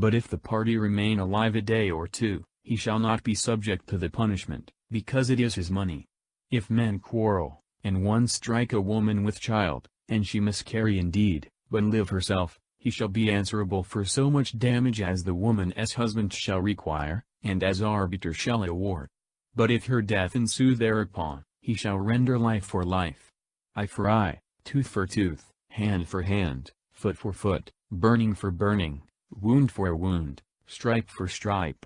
But if the party remain alive a day or two, he shall not be subject to the punishment, because it is his money. If men quarrel, and one strike a woman with child, and she miscarry indeed, but live herself, he shall be answerable for so much damage as the woman's husband shall require, and as arbiter shall award. But if her death ensue thereupon, he shall render life for life, eye for eye, tooth for tooth, hand for hand, foot for foot, burning for burning, wound for wound, stripe for stripe.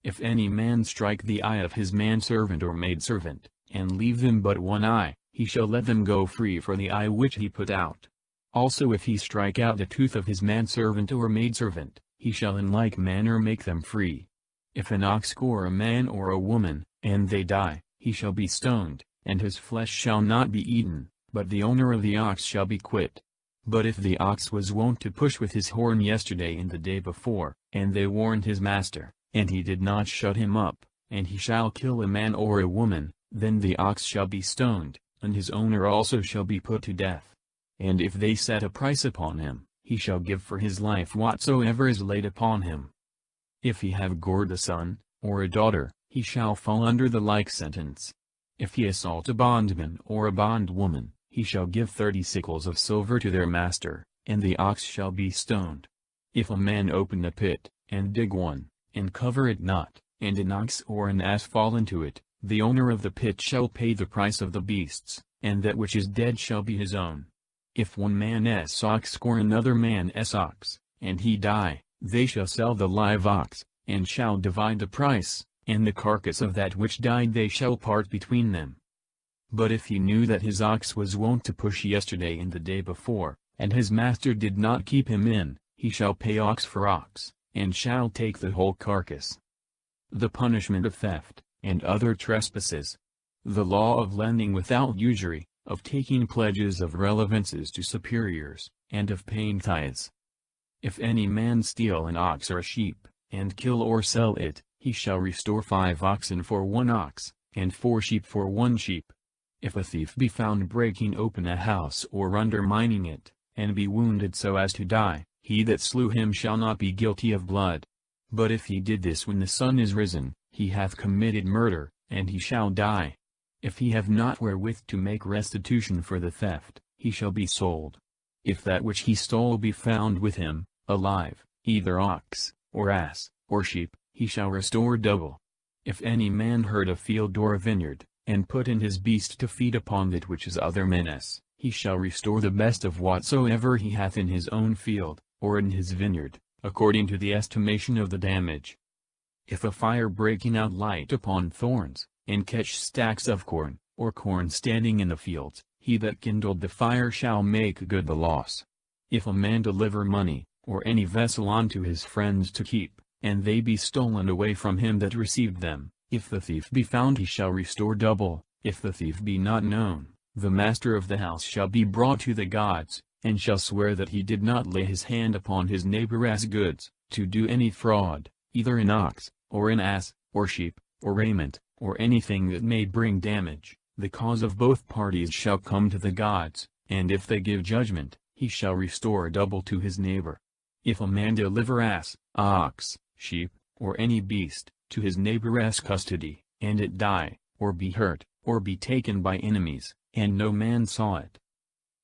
If any man strike the eye of his manservant or maidservant, and leave them but one eye, he shall let them go free for the eye which he put out. Also if he strike out the tooth of his manservant or maidservant, he shall in like manner make them free. If an ox gore a man or a woman, and they die, he shall be stoned, and his flesh shall not be eaten, but the owner of the ox shall be quit. But if the ox was wont to push with his horn yesterday and the day before, and they warned his master, and he did not shut him up, and he shall kill a man or a woman, then the ox shall be stoned, and his owner also shall be put to death. And if they set a price upon him, he shall give for his life whatsoever is laid upon him. If he have gored a son, or a daughter, he shall fall under the like sentence. If he assault a bondman or a bondwoman, he shall give 30 sickles of silver to their master, and the ox shall be stoned. If a man open a pit, and dig one, and cover it not, and an ox or an ass fall into it, the owner of the pit shall pay the price of the beasts, and that which is dead shall be his own. If one man's ox gore another man's ox, and he die, they shall sell the live ox, and shall divide the price, and the carcass of that which died they shall part between them. But if he knew that his ox was wont to push yesterday and the day before, and his master did not keep him in, he shall pay ox for ox, and shall take the whole carcass. The punishment of theft, and other trespasses. The law of lending without usury, of taking pledges of relevances to superiors, and of paying tithes. If any man steal an ox or a sheep, and kill or sell it, he shall restore 5 oxen for 1 ox, and 4 sheep for 1 sheep. If a thief be found breaking open a house or undermining it, and be wounded so as to die, he that slew him shall not be guilty of blood. But if he did this when the sun is risen, he hath committed murder, and he shall die. If he have not wherewith to make restitution for the theft, he shall be sold. If that which he stole be found with him, alive, either ox, or ass, or sheep, he shall restore double. If any man herd a field or a vineyard, and put in his beast to feed upon that which is other men's, he shall restore the best of whatsoever he hath in his own field, or in his vineyard, according to the estimation of the damage. If a fire breaking out light upon thorns, and catch stacks of corn, or corn standing in the fields, he that kindled the fire shall make good the loss. If a man deliver money, or any vessel unto his friends to keep, and they be stolen away from him that received them, if the thief be found he shall restore double. If the thief be not known, the master of the house shall be brought to the gods, and shall swear that he did not lay his hand upon his neighbor's goods, to do any fraud, either in ox, or in ass, or sheep, or raiment, or anything that may bring damage. The cause of both parties shall come to the gods, and if they give judgment, he shall restore double to his neighbor. If a man deliver ass, ox, sheep, or any beast, to his neighbor's custody, and it die, or be hurt, or be taken by enemies, and no man saw it,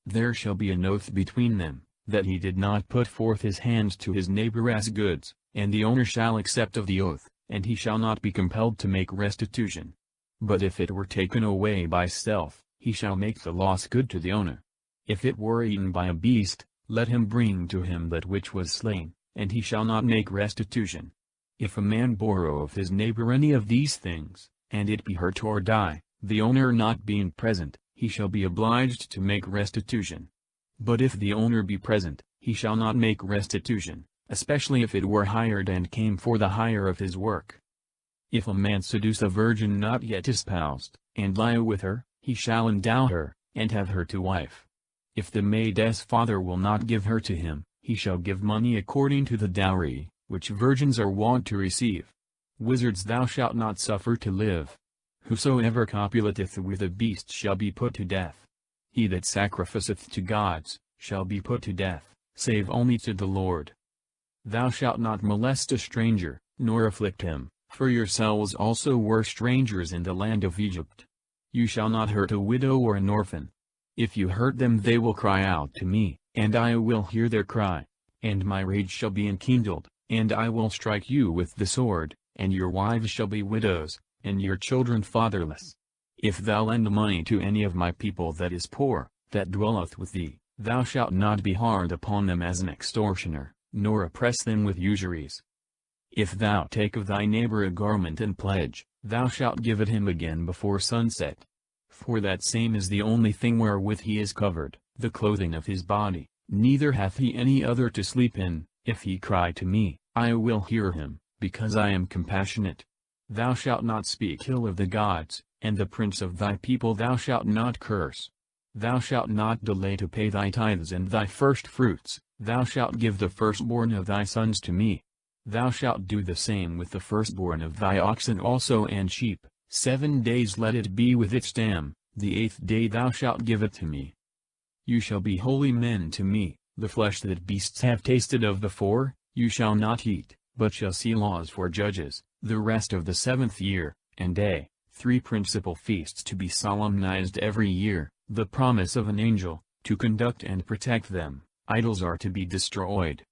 there shall be an oath between them, that he did not put forth his hand to his neighbor's goods, and the owner shall accept of the oath, and he shall not be compelled to make restitution. But if it were taken away by stealth, he shall make the loss good to the owner. If it were eaten by a beast, let him bring to him that which was slain, and he shall not make restitution. If a man borrow of his neighbor any of these things, and it be hurt or die, the owner not being present, he shall be obliged to make restitution. But if the owner be present, he shall not make restitution, especially if it were hired and came for the hire of his work. If a man seduce a virgin not yet espoused, and lie with her, he shall endow her, and have her to wife. If the maid's father will not give her to him, he shall give money according to the dowry, which virgins are wont to receive. Wizards thou shalt not suffer to live. Whosoever copulateth with a beast shall be put to death. He that sacrificeth to gods, shall be put to death, save only to the Lord. Thou shalt not molest a stranger, nor afflict him, for yourselves also were strangers in the land of Egypt. You shall not hurt a widow or an orphan. If you hurt them they will cry out to me, and I will hear their cry. And my rage shall be enkindled, and I will strike you with the sword, and your wives shall be widows, and your children fatherless. If thou lend money to any of my people that is poor, that dwelleth with thee, thou shalt not be hard upon them as an extortioner, nor oppress them with usuries. If thou take of thy neighbor a garment and pledge, thou shalt give it him again before sunset. For that same is the only thing wherewith he is covered, the clothing of his body, neither hath he any other to sleep in. If he cry to me, I will hear him, because I am compassionate. Thou shalt not speak ill of the gods, and the prince of thy people thou shalt not curse. Thou shalt not delay to pay thy tithes and thy firstfruits, thou shalt give the firstborn of thy sons to me. Thou shalt do the same with the firstborn of thy oxen also and sheep. 7 days let it be with its dam, the 8th day thou shalt give it to me. You shall be holy men to me. The flesh that beasts have tasted of before, you shall not eat, but shall see laws for judges, the rest of the 7th year, and day, 3 principal feasts to be solemnized every year, the promise of an angel, to conduct and protect them. Idols are to be destroyed.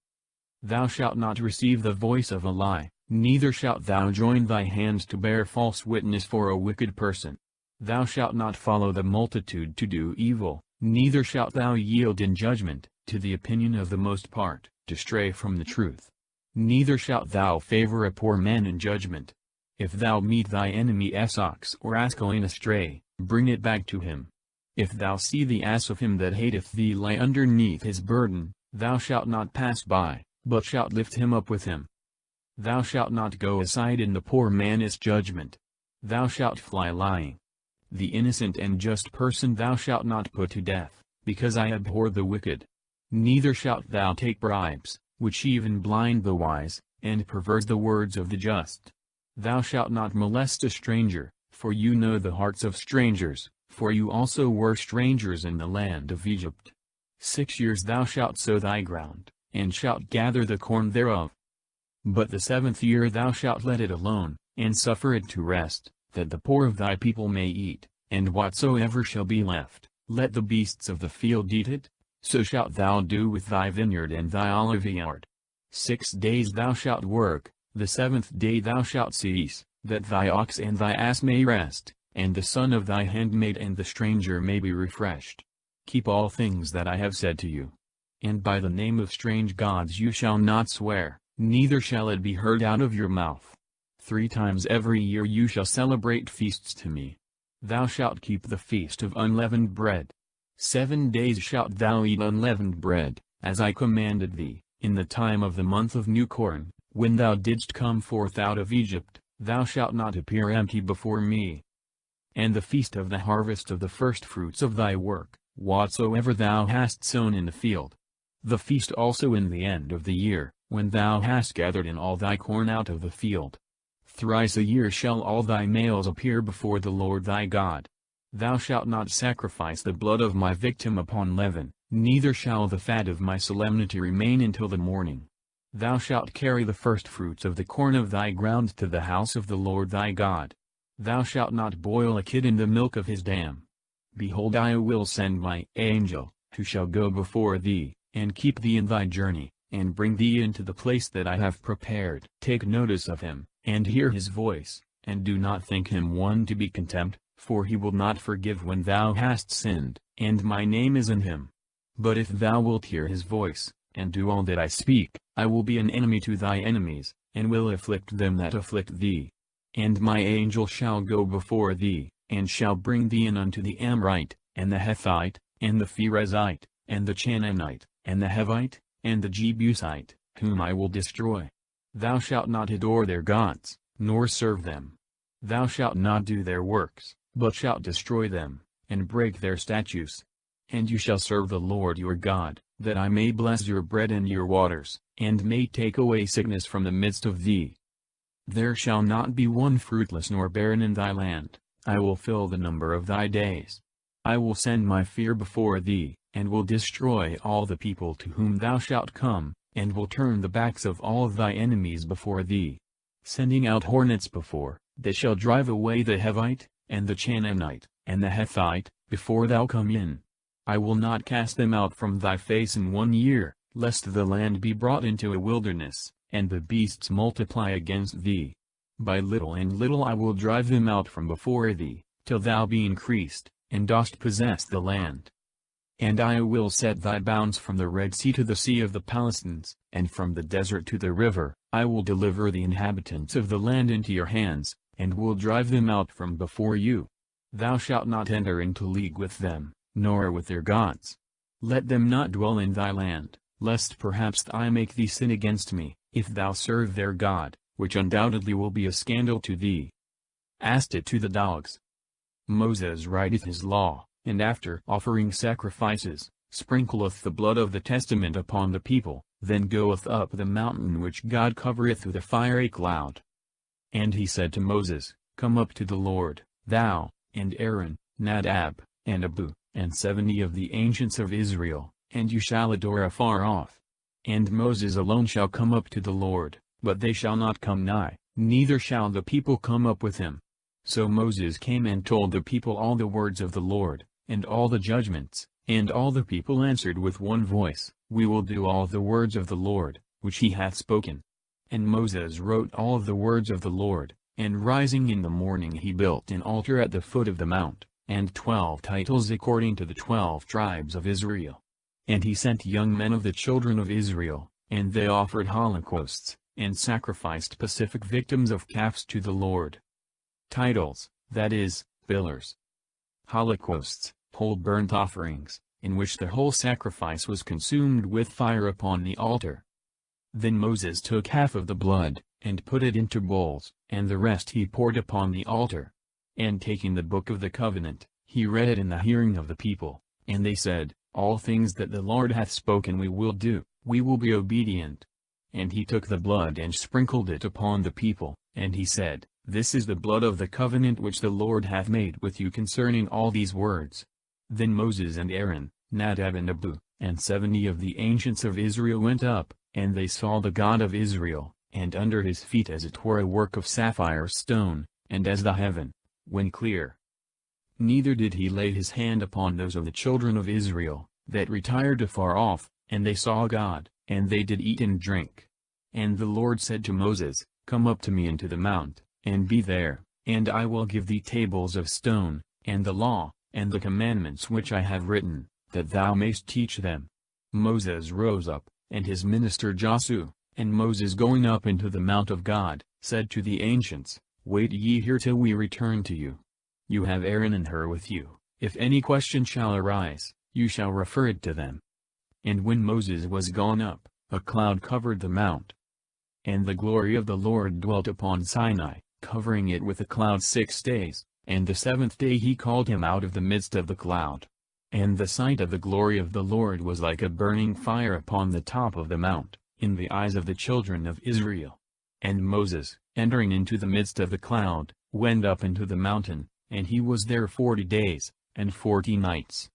Thou shalt not receive the voice of a lie, neither shalt thou join thy hands to bear false witness for a wicked person. Thou shalt not follow the multitude to do evil, neither shalt thou yield in judgment, to the opinion of the most part, to stray from the truth. Neither shalt thou favor a poor man in judgment. If thou meet thy enemy ox or ass going astray, bring it back to him. If thou see the ass of him that hateth thee lie underneath his burden, thou shalt not pass by, but shalt lift him up with him. Thou shalt not go aside in the poor man's judgment. Thou shalt fly lying. The innocent and just person thou shalt not put to death, because I abhor the wicked. Neither shalt thou take bribes, which even blind the wise, and pervert the words of the just. Thou shalt not molest a stranger, for you know the hearts of strangers, for you also were strangers in the land of Egypt. 6 years thou shalt sow thy ground, and shalt gather the corn thereof. But the 7th year thou shalt let it alone, and suffer it to rest, that the poor of thy people may eat, and whatsoever shall be left, let the beasts of the field eat it. So shalt thou do with thy vineyard and thy oliveyard. 6 days thou shalt work, the 7th day thou shalt cease, that thy ox and thy ass may rest, and the son of thy handmaid and the stranger may be refreshed. Keep all things that I have said to you. And by the name of strange gods you shall not swear, neither shall it be heard out of your mouth. 3 times every year you shall celebrate feasts to me. Thou shalt keep the feast of unleavened bread. 7 days shalt thou eat unleavened bread, as I commanded thee, in the time of the month of new corn, when thou didst come forth out of Egypt. Thou shalt not appear empty before me. And the feast of the harvest of the firstfruits of thy work, whatsoever thou hast sown in the field. The feast also in the end of the year, when thou hast gathered in all thy corn out of the field. Thrice a year shall all thy males appear before the Lord thy God. Thou shalt not sacrifice the blood of my victim upon leaven, neither shall the fat of my solemnity remain until the morning. Thou shalt carry the firstfruits of the corn of thy ground to the house of the Lord thy God. Thou shalt not boil a kid in the milk of his dam. Behold, I will send my angel, who shall go before thee, and keep thee in thy journey, and bring thee into the place that I have prepared. Take notice of him, and hear his voice, and do not think him one to be contemned, for he will not forgive when thou hast sinned, and my name is in him. But if thou wilt hear his voice, and do all that I speak, I will be an enemy to thy enemies, and will afflict them that afflict thee. And my angel shall go before thee, and shall bring thee in unto the Amorite, and the Hethite, and the Pherezite, and the Canaanite, and the Hivite, and the Jebusite, whom I will destroy. Thou shalt not adore their gods, nor serve them. Thou shalt not do their works, but shalt destroy them, and break their statutes. And you shall serve the Lord your God, that I may bless your bread and your waters, and may take away sickness from the midst of thee. There shall not be one fruitless nor barren in thy land. I will fill the number of thy days. I will send my fear before thee, and will destroy all the people to whom thou shalt come, and will turn the backs of all of thy enemies before thee. Sending out hornets before, that shall drive away the Hivite, and the Canaanite, and the Hethite, before thou come in. I will not cast them out from thy face in 1 year, lest the land be brought into a wilderness, and the beasts multiply against thee. By little and little I will drive them out from before thee, till thou be increased, and dost possess the land. And I will set thy bounds from the Red Sea to the Sea of the Palestines, and from the desert to the river. I will deliver the inhabitants of the land into your hands, and will drive them out from before you. Thou shalt not enter into league with them, nor with their gods. Let them not dwell in thy land, lest perhaps I make thee sin against me, if thou serve their God, which undoubtedly will be a scandal to thee. Asked it to the dogs. Moses writeth his law, and after offering sacrifices, sprinkleth the blood of the testament upon the people, then goeth up the mountain which God covereth with a fiery cloud. And he said to Moses, Come up to the Lord, thou, and Aaron, Nadab, and Abihu, and 70 of the ancients of Israel, and you shall adore afar off. And Moses alone shall come up to the Lord, but they shall not come nigh, neither shall the people come up with him. So Moses came and told the people all the words of the Lord, and all the judgments, and all the people answered with one voice, We will do all the words of the Lord, which he hath spoken. And Moses wrote all of the words of the Lord, and rising in the morning he built an altar at the foot of the mount, and 12 titles according to the 12 tribes of Israel. And he sent young men of the children of Israel, and they offered holocausts, and sacrificed pacific victims of calves to the Lord. Titles, that is, pillars. Holocausts, whole burnt offerings, in which the whole sacrifice was consumed with fire upon the altar. Then Moses took half of the blood, and put it into bowls, and the rest he poured upon the altar. And taking the book of the covenant, he read it in the hearing of the people, and they said, All things that the Lord hath spoken we will do, we will be obedient. And he took the blood and sprinkled it upon the people, and he said, This is the blood of the covenant which the Lord hath made with you concerning all these words. Then Moses and Aaron, Nadab and Abihu, and 70 of the ancients of Israel went up, and they saw the God of Israel, and under his feet as it were a work of sapphire stone, and as the heaven, when clear. Neither did he lay his hand upon those of the children of Israel, that retired afar off, and they saw God, and they did eat and drink. And the Lord said to Moses, Come up to me into the mount, and be there, and I will give thee tables of stone, and the law, and the commandments which I have written, that thou mayst teach them. Moses rose up, and his minister Joshua, and Moses going up into the mount of God, said to the ancients, Wait ye here till we return to you. You have Aaron and Hur with you, if any question shall arise, you shall refer it to them. And when Moses was gone up, a cloud covered the mount. And the glory of the Lord dwelt upon Sinai, covering it with a cloud 6 days, and the 7th day he called him out of the midst of the cloud. And the sight of the glory of the Lord was like a burning fire upon the top of the mount, in the eyes of the children of Israel. And Moses, entering into the midst of the cloud, went up into the mountain, and he was there 40 days, and 40 nights.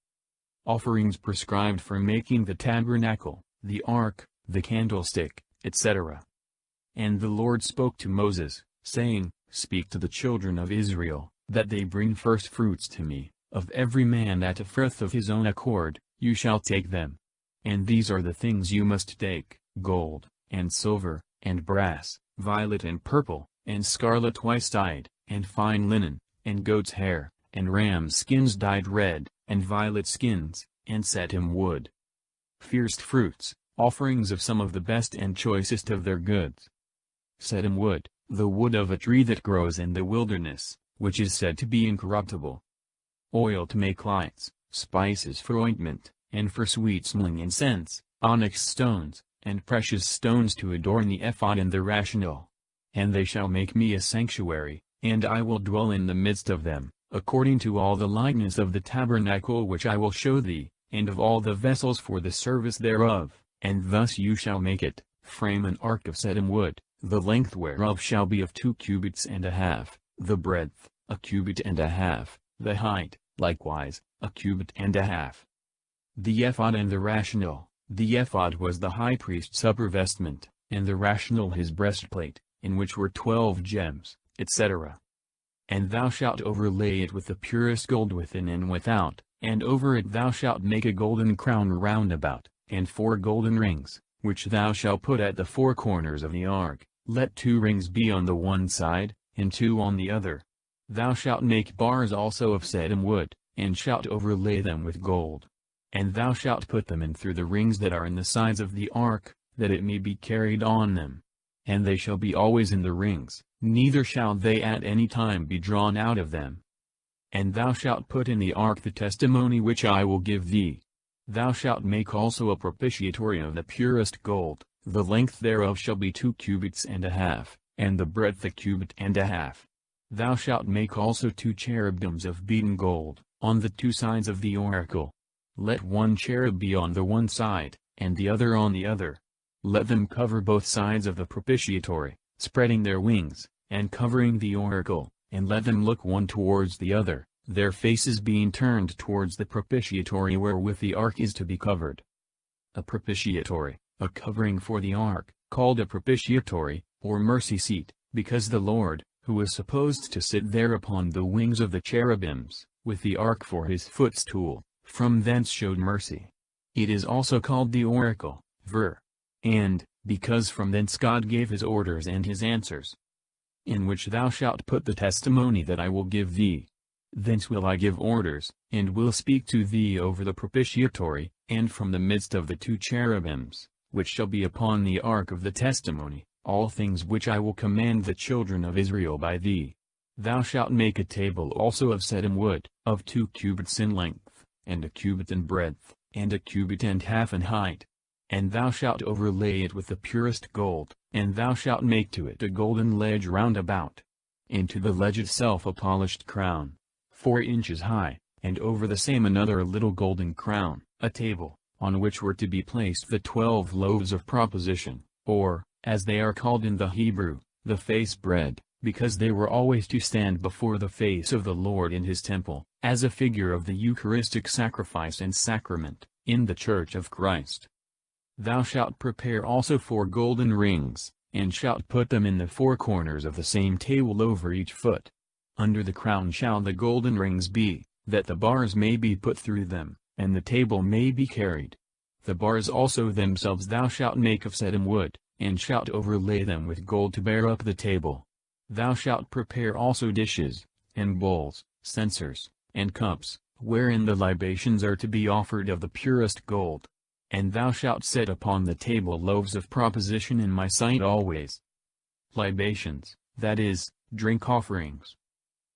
Offerings prescribed for making the tabernacle, the ark, the candlestick, etc. And the Lord spoke to Moses, saying, Speak to the children of Israel, that they bring first fruits to me, of every man that offereth of his own accord, you shall take them. And these are the things you must take, gold, and silver, and brass, violet and purple, and scarlet twice-dyed, and fine linen, and goat's hair, and ram's skins dyed red, and violet skins, and setim wood. First fruits, offerings of some of the best and choicest of their goods. Setim wood, the wood of a tree that grows in the wilderness, which is said to be incorruptible. Oil to make lights, spices for ointment, and for sweet-smelling incense, onyx stones, and precious stones to adorn the ephod and the rational. And they shall make me a sanctuary, and I will dwell in the midst of them, according to all the likeness of the tabernacle which I will show thee, and of all the vessels for the service thereof, and thus you shall make it. Frame an ark of shittim wood, the length whereof shall be of 2 cubits and a half, the breadth, 1 cubit and a half, the height, likewise, 1 cubit and a half. The ephod and the rational. The ephod was the high priest's upper vestment, and the rational his breastplate, in which were 12 gems, etc. And thou shalt overlay it with the purest gold within and without, and over it thou shalt make a golden crown round about, and 4 golden rings, which thou shalt put at the 4 corners of the ark. Let 2 rings be on the one side, and 2 on the other. Thou shalt make bars also of shittim wood, and shalt overlay them with gold. And thou shalt put them in through the rings that are in the sides of the ark, that it may be carried on them. And they shall be always in the rings, neither shall they at any time be drawn out of them. And thou shalt put in the ark the testimony which I will give thee. Thou shalt make also a propitiatory of the purest gold, the length thereof shall be 2 cubits and a half, and the breadth 1 cubit and a half. Thou shalt make also 2 cherubims of beaten gold, on the 2 sides of the oracle. Let 1 cherub be on the one side, and the other on the other. Let them cover both sides of the propitiatory, spreading their wings, and covering the oracle, and let them look one towards the other, their faces being turned towards the propitiatory wherewith the ark is to be covered. A propitiatory, a covering for the ark, called a propitiatory, or mercy seat, because the Lord, who was supposed to sit there upon the wings of the cherubims, with the ark for his footstool, from thence showed mercy. It is also called the oracle, ver. And, because from thence God gave his orders and his answers. In which thou shalt put the testimony that I will give thee. Thence will I give orders, and will speak to thee over the propitiatory, and from the midst of the 2 cherubims, which shall be upon the ark of the testimony, all things which I will command the children of Israel by thee. Thou shalt make a table also of shittim wood, of 2 cubits in length, and 1 cubit in breadth, and 1 cubit and half in height. And thou shalt overlay it with the purest gold, and thou shalt make to it a golden ledge round about. Into the ledge itself a polished crown, 4 inches high, and over the same another little golden crown, a table, on which were to be placed the 12 loaves of proposition, or, as they are called in the Hebrew, the face bread, because they were always to stand before the face of the Lord in his temple, as a figure of the Eucharistic sacrifice and sacrament, in the Church of Christ. Thou shalt prepare also 4 golden rings, and shalt put them in the 4 corners of the same table over each foot. Under the crown shall the golden rings be, that the bars may be put through them, and the table may be carried. The bars also themselves thou shalt make of shittim wood, and shalt overlay them with gold to bear up the table. Thou shalt prepare also dishes, and bowls, censers, and cups, wherein the libations are to be offered of the purest gold. And thou shalt set upon the table loaves of proposition in my sight always. Libations, that is, drink offerings.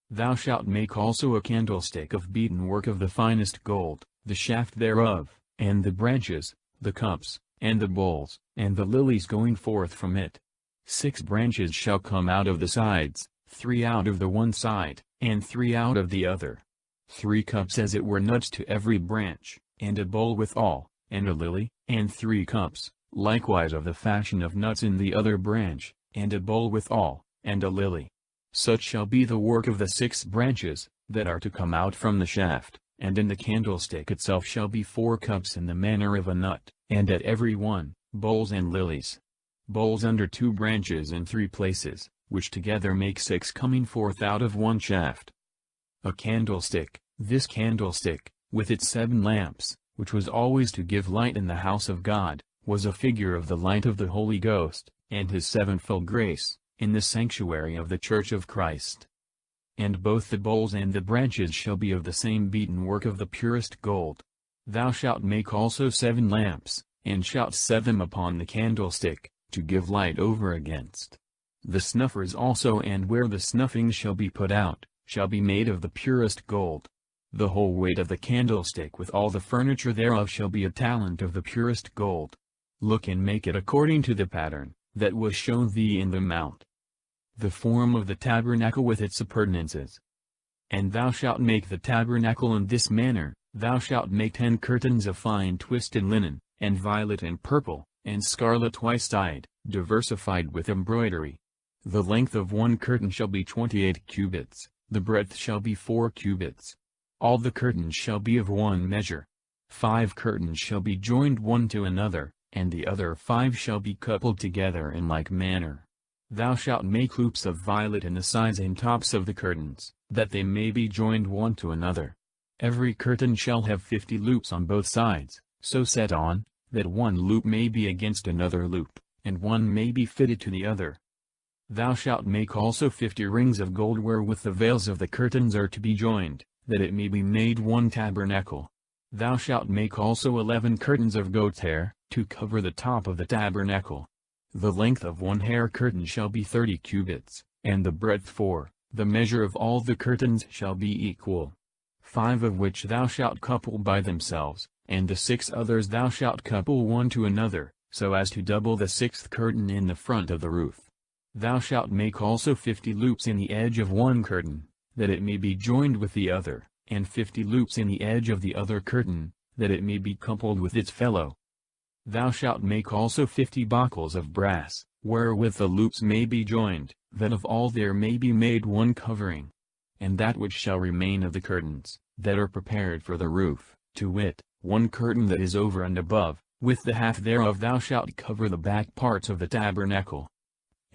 Thou shalt make also a candlestick of beaten work of the finest gold, the shaft thereof, and the branches, the cups, and the bowls, and the lilies going forth from it. 6 branches shall come out of the sides, 3 out of the one side, and 3 out of the other. 3 cups as it were nuts to every branch, and a bowl withal, and a lily, and 3 cups, likewise of the fashion of nuts in the other branch, and a bowl withal, and a lily. Such shall be the work of the 6 branches, that are to come out from the shaft, and in the candlestick itself shall be 4 cups in the manner of a nut, and at every one, bowls and lilies. Bowls under 2 branches in 3 places, which together make 6 coming forth out of one shaft. A candlestick, this candlestick, with its 7 lamps, which was always to give light in the house of God, was a figure of the light of the Holy Ghost, and his 7-fold grace, in the sanctuary of the Church of Christ. And both the bowls and the branches shall be of the same beaten work of the purest gold. Thou shalt make also 7 lamps, and shalt set them upon the candlestick, to give light over against. The snuffers also and where the snuffings shall be put out, shall be made of the purest gold. The whole weight of the candlestick with all the furniture thereof shall be a talent of the purest gold. Look and make it according to the pattern, that was shown thee in the mount. The form of the tabernacle with its appurtenances. And thou shalt make the tabernacle in this manner, Thou shalt make 10 curtains of fine twisted linen, and violet and purple, and scarlet twice-dyed, diversified with embroidery. The length of one curtain shall be 28 cubits, the breadth shall be 4 cubits. All the curtains shall be of one measure. 5 curtains shall be joined one to another, and the other 5 shall be coupled together in like manner. Thou shalt make loops of violet in the sides and tops of the curtains, that they may be joined one to another. Every curtain shall have 50 loops on both sides, so set on, that one loop may be against another loop, and one may be fitted to the other. Thou shalt make also 50 rings of gold wherewith the veils of the curtains are to be joined, that it may be made one tabernacle. Thou shalt make also 11 curtains of goat's hair, to cover the top of the tabernacle. The length of one hair curtain shall be 30 cubits, and the breadth 4, the measure of all the curtains shall be equal. 5 of which thou shalt couple by themselves, and the 6 others thou shalt couple one to another, so as to double the 6th curtain in the front of the roof. Thou shalt make also 50 loops in the edge of one curtain, that it may be joined with the other, and 50 loops in the edge of the other curtain, that it may be coupled with its fellow. Thou shalt make also 50 buckles of brass, wherewith the loops may be joined, that of all there may be made one covering. And that which shall remain of the curtains, that are prepared for the roof, to wit, one curtain that is over and above, with the half thereof thou shalt cover the back parts of the tabernacle.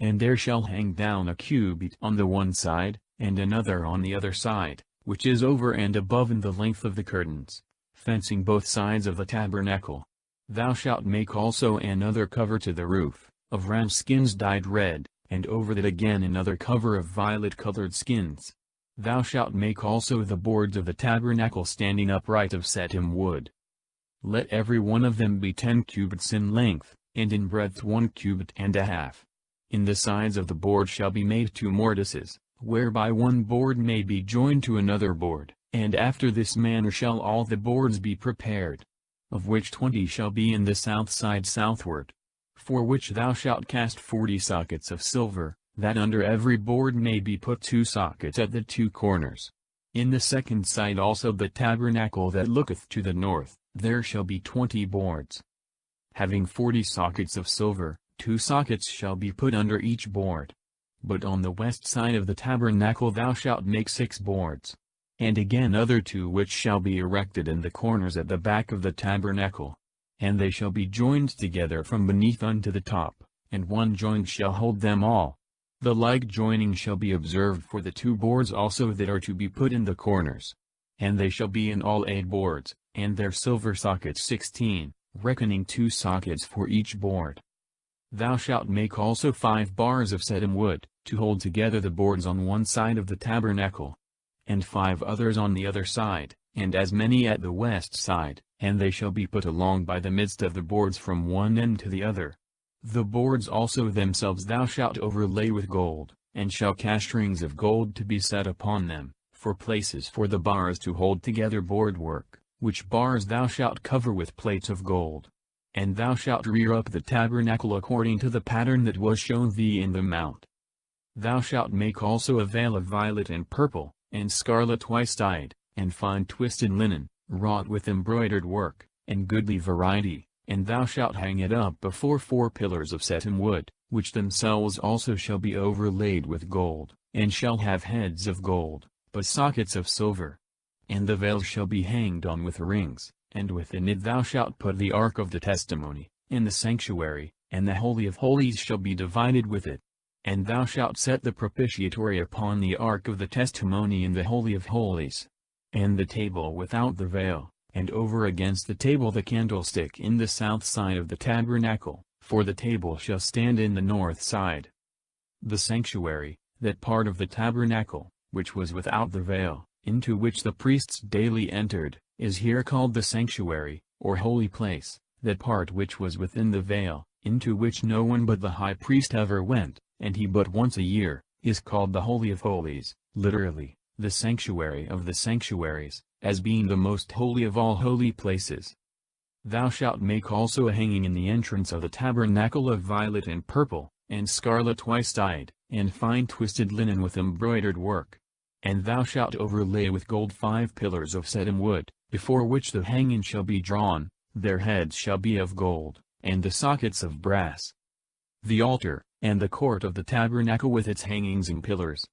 And there shall hang down a cubit on the one side, and another on the other side, which is over and above in the length of the curtains, fencing both sides of the tabernacle. Thou shalt make also another cover to the roof, of ram skins dyed red, and over that again another cover of violet-colored skins. Thou shalt make also the boards of the tabernacle standing upright of setim wood. Let every one of them be 10 cubits in length, and in breadth 1 cubit and a half. In the sides of the board shall be made 2 mortices, whereby one board may be joined to another board, and after this manner shall all the boards be prepared. Of which 20 shall be in the south side southward. For which thou shalt cast 40 sockets of silver, that under every board may be put 2 sockets at the 2 corners. In the second side also the tabernacle that looketh to the north, there shall be 20 boards. Having 40 sockets of silver, 2 sockets shall be put under each board. But on the west side of the tabernacle thou shalt make 6 boards. And again other 2 which shall be erected in the corners at the back of the tabernacle. And they shall be joined together from beneath unto the top, and one joint shall hold them all. The like joining shall be observed for the 2 boards also that are to be put in the corners. And they shall be in all 8 boards, and their silver sockets 16, reckoning 2 sockets for each board. Thou shalt make also 5 bars of setim wood, to hold together the boards on one side of the tabernacle. And 5 others on the other side, and as many at the west side, and they shall be put along by the midst of the boards from one end to the other. The boards also themselves thou shalt overlay with gold, and shall cast rings of gold to be set upon them, for places for the bars to hold together board work, which bars thou shalt cover with plates of gold. And thou shalt rear up the tabernacle according to the pattern that was shown thee in the mount. Thou shalt make also a veil of violet and purple, and scarlet twice-dyed, and fine twisted linen, wrought with embroidered work, and goodly variety, and thou shalt hang it up before 4 pillars of setim wood, which themselves also shall be overlaid with gold, and shall have heads of gold, but sockets of silver. And the veil shall be hanged on with rings, and within it thou shalt put the ark of the testimony, in the sanctuary, and the holy of holies shall be divided with it. And thou shalt set the propitiatory upon the ark of the testimony in the holy of holies. And the table without the veil, and over against the table the candlestick in the south side of the tabernacle, for the table shall stand in the north side. The sanctuary, that part of the tabernacle, which was without the veil, into which the priests daily entered, is here called the sanctuary, or holy place. That part which was within the veil, into which no one but the high priest ever went, and he but once a year, is called the Holy of Holies, literally, the sanctuary of the sanctuaries, as being the most holy of all holy places. Thou shalt make also a hanging in the entrance of the tabernacle of violet and purple, and scarlet twice-dyed, and fine twisted linen with embroidered work. And thou shalt overlay with gold 5 pillars of setim wood, before which the hanging shall be drawn, their heads shall be of gold, and the sockets of brass. The altar, and the court of the tabernacle with its hangings and pillars.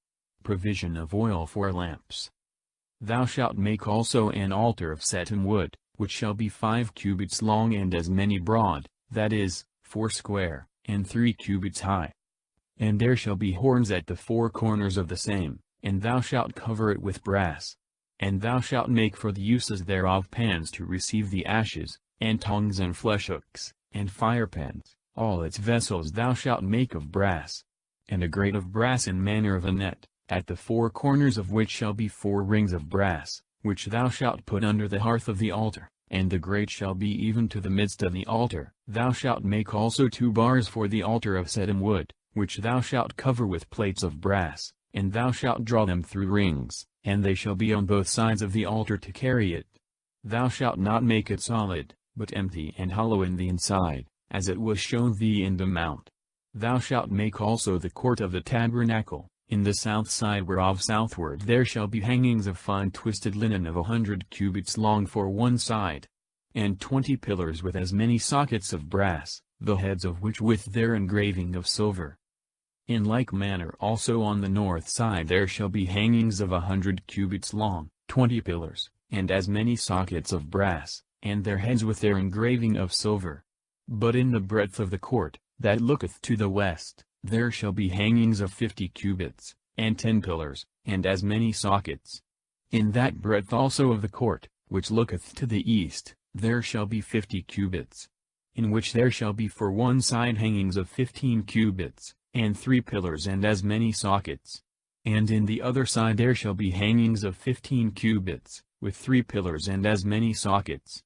Provision of oil for lamps. Thou shalt make also an altar of setim wood, which shall be 5 cubits long and as many broad, that is, 4 square, and 3 cubits high. And there shall be horns at the 4 corners of the same, and thou shalt cover it with brass. And thou shalt make for the uses thereof pans to receive the ashes, and tongs and fleshhooks, and firepans, all its vessels thou shalt make of brass. And a grate of brass in manner of a net, at the 4 corners of which shall be 4 rings of brass, which thou shalt put under the hearth of the altar, and the grate shall be even to the midst of the altar. Thou shalt make also 2 bars for the altar of setim wood, which thou shalt cover with plates of brass, and thou shalt draw them through rings, and they shall be on both sides of the altar to carry it. Thou shalt not make it solid, but empty and hollow in the inside, as it was shown thee in the mount. Thou shalt make also the court of the tabernacle, in the south side whereof southward there shall be hangings of fine twisted linen of 100 cubits long for one side, and 20 pillars with as many sockets of brass, the heads of which with their engraving of silver. In like manner also on the north side there shall be hangings of 100 cubits long, 20 pillars, and as many sockets of brass, and their heads with their engraving of silver. But in the breadth of the court, that looketh to the west, there shall be hangings of 50 cubits, and 10 pillars, and as many sockets. In that breadth also of the court, which looketh to the east, there shall be 50 cubits. In which there shall be for one side hangings of 15 cubits, and 3 pillars and as many sockets. And in the other side there shall be hangings of 15 cubits, with 3 pillars and as many sockets.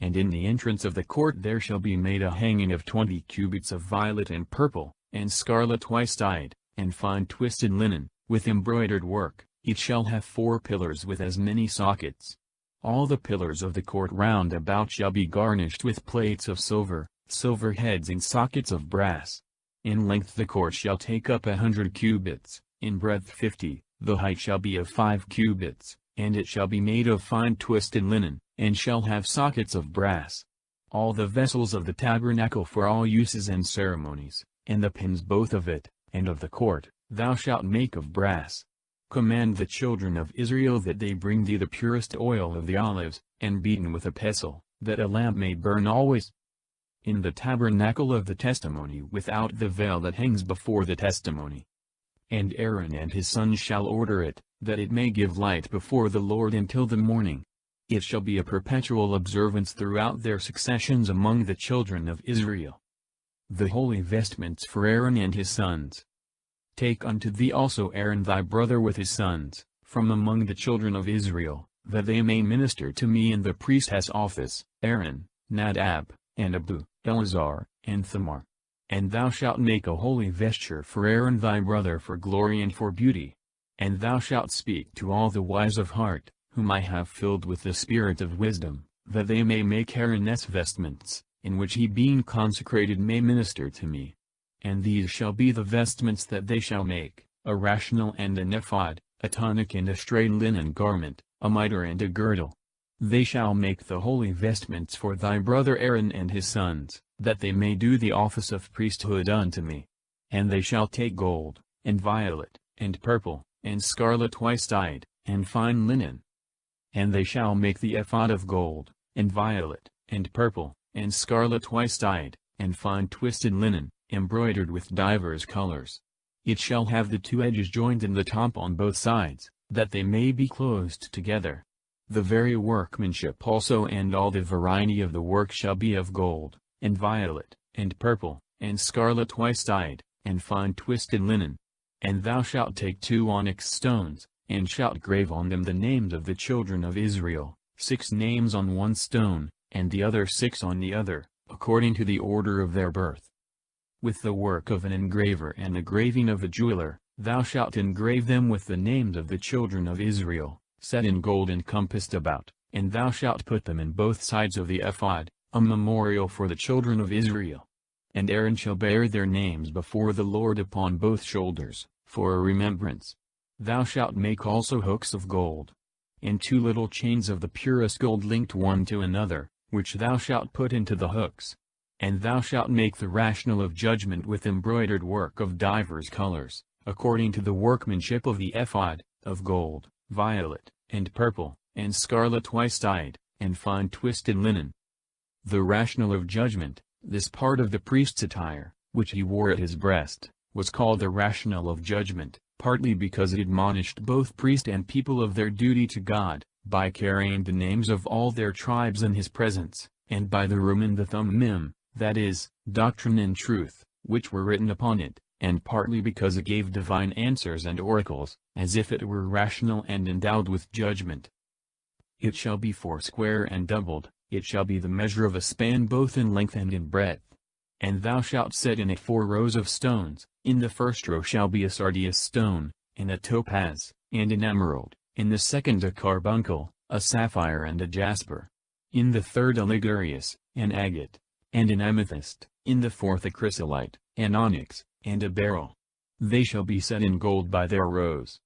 And in the entrance of the court there shall be made a hanging of 20 cubits of violet and purple, and scarlet twice-dyed, and fine twisted linen, with embroidered work. It shall have 4 pillars with as many sockets. All the pillars of the court round about shall be garnished with plates of silver, silver heads and sockets of brass. In length the court shall take up 100 cubits, in breadth 50, the height shall be of 5 cubits, and it shall be made of fine twisted linen, and shall have sockets of brass. All the vessels of the tabernacle for all uses and ceremonies, and the pins both of it, and of the court, thou shalt make of brass. Command the children of Israel that they bring thee the purest oil of the olives, and beaten with a pestle, that a lamp may burn always. In the tabernacle of the testimony without the veil that hangs before the testimony. And Aaron and his sons shall order it, that it may give light before the Lord until the morning. It shall be a perpetual observance throughout their successions among the children of Israel. The holy vestments for Aaron and his sons. Take unto thee also Aaron thy brother with his sons, from among the children of Israel, that they may minister to me in the priestess office, Aaron, Nadab, and Abihu, Eleazar, and Thamar. And thou shalt make a holy vesture for Aaron thy brother for glory and for beauty. And thou shalt speak to all the wise of heart, whom I have filled with the spirit of wisdom, that they may make Aaron's vestments, in which he being consecrated may minister to me. And these shall be the vestments that they shall make, a rational and an ephod, a tunic and a straight linen garment, a mitre and a girdle. They shall make the holy vestments for thy brother Aaron and his sons, that they may do the office of priesthood unto me. And they shall take gold, and violet, and purple, and scarlet twice-dyed, and fine linen. And they shall make the ephod of gold, and violet, and purple, and scarlet twice-dyed, and fine twisted linen, embroidered with divers colors. It shall have the 2 edges joined in the top on both sides, that they may be closed together. The very workmanship also and all the variety of the work shall be of gold, and violet, and purple, and scarlet twice-dyed, and fine twisted linen. And thou shalt take 2 onyx stones, and shalt grave on them the names of the children of Israel, 6 names on one stone, and the other 6 on the other, according to the order of their birth. With the work of an engraver and the graving of a jeweler, thou shalt engrave them with the names of the children of Israel, set in gold and compassed about, and thou shalt put them in both sides of the ephod, a memorial for the children of Israel. And Aaron shall bear their names before the Lord upon both shoulders, for a remembrance. Thou shalt make also hooks of gold. and 2 little chains of the purest gold linked one to another, which thou shalt put into the hooks. And thou shalt make the rational of judgment with embroidered work of divers colors, according to the workmanship of the ephod, of gold, violet, and purple, and scarlet twice-dyed, and fine twisted linen. The rational of judgment, this part of the priest's attire, which he wore at his breast, was called the rational of judgment, partly because it admonished both priest and people of their duty to God, by carrying the names of all their tribes in his presence, and by the rum and the thummim, that is, doctrine and truth, which were written upon it, and partly because it gave divine answers and oracles, as if it were rational and endowed with judgment. It shall be foursquare and doubled, it shall be the measure of a span both in length and in breadth. And thou shalt set in it 4 rows of stones, in the first row shall be a sardius stone, and a topaz, and an emerald, in the second a carbuncle, a sapphire and a jasper. In the third a ligurius, an agate, and an amethyst, in the fourth a chrysolite, an onyx, and a beryl. They shall be set in gold by their rows.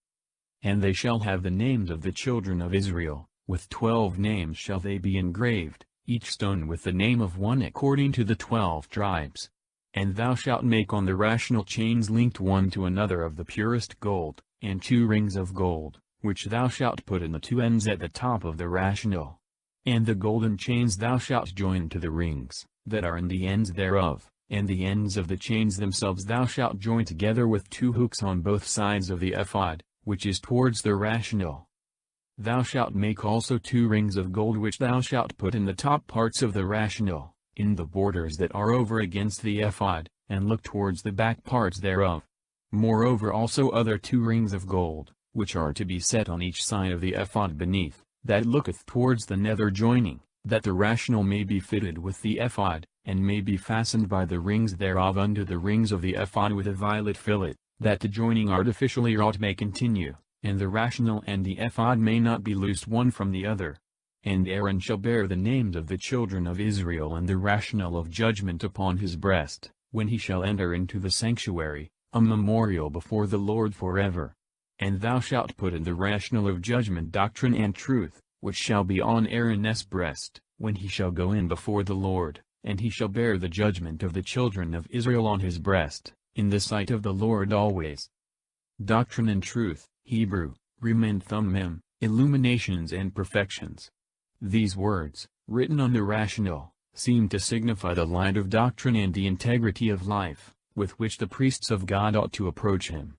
And they shall have the names of the children of Israel, with 12 names shall they be engraved, each stone with the name of one according to the 12 tribes. And thou shalt make on the rational chains linked one to another of the purest gold, and 2 rings of gold, which thou shalt put in the 2 ends at the top of the rational. And the golden chains thou shalt join to the rings, that are in the ends thereof, and the ends of the chains themselves thou shalt join together with 2 hooks on both sides of the ephod, which is towards the rational. Thou shalt make also 2 rings of gold which thou shalt put in the top parts of the rational, in the borders that are over against the ephod, and look towards the back parts thereof. Moreover also other 2 rings of gold, which are to be set on each side of the ephod beneath, that looketh towards the nether joining, that the rational may be fitted with the ephod, and may be fastened by the rings thereof unto the rings of the ephod with a violet fillet, that the joining artificially wrought may continue, and the rational and the ephod may not be loosed one from the other. And Aaron shall bear the names of the children of Israel and the rational of judgment upon his breast, when he shall enter into the sanctuary, a memorial before the Lord forever. And thou shalt put in the rational of judgment doctrine and truth, which shall be on Aaron's breast, when he shall go in before the Lord, and he shall bear the judgment of the children of Israel on his breast, in the sight of the Lord always. Doctrine and truth, Hebrew, rim and thummim, illuminations and perfections. These words, written on the rational, seem to signify the light of doctrine and the integrity of life, with which the priests of God ought to approach him.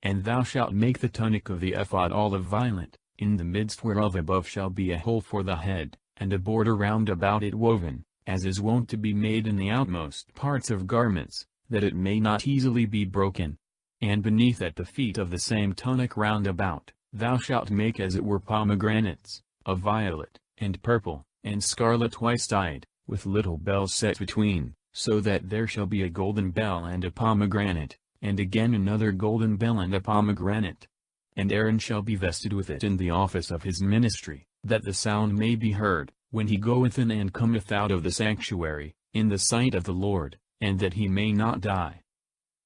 And thou shalt make the tunic of the ephod olive violet, in the midst whereof above shall be a hole for the head, and a border round about it woven, as is wont to be made in the outmost parts of garments, that it may not easily be broken. And beneath at the feet of the same tunic round about, thou shalt make as it were pomegranates, of violet, and purple, and scarlet twice-dyed, with little bells set between, so that there shall be a golden bell and a pomegranate, and again another golden bell and a pomegranate. And Aaron shall be vested with it in the office of his ministry, that the sound may be heard, when he goeth in and cometh out of the sanctuary, in the sight of the Lord, and that he may not die.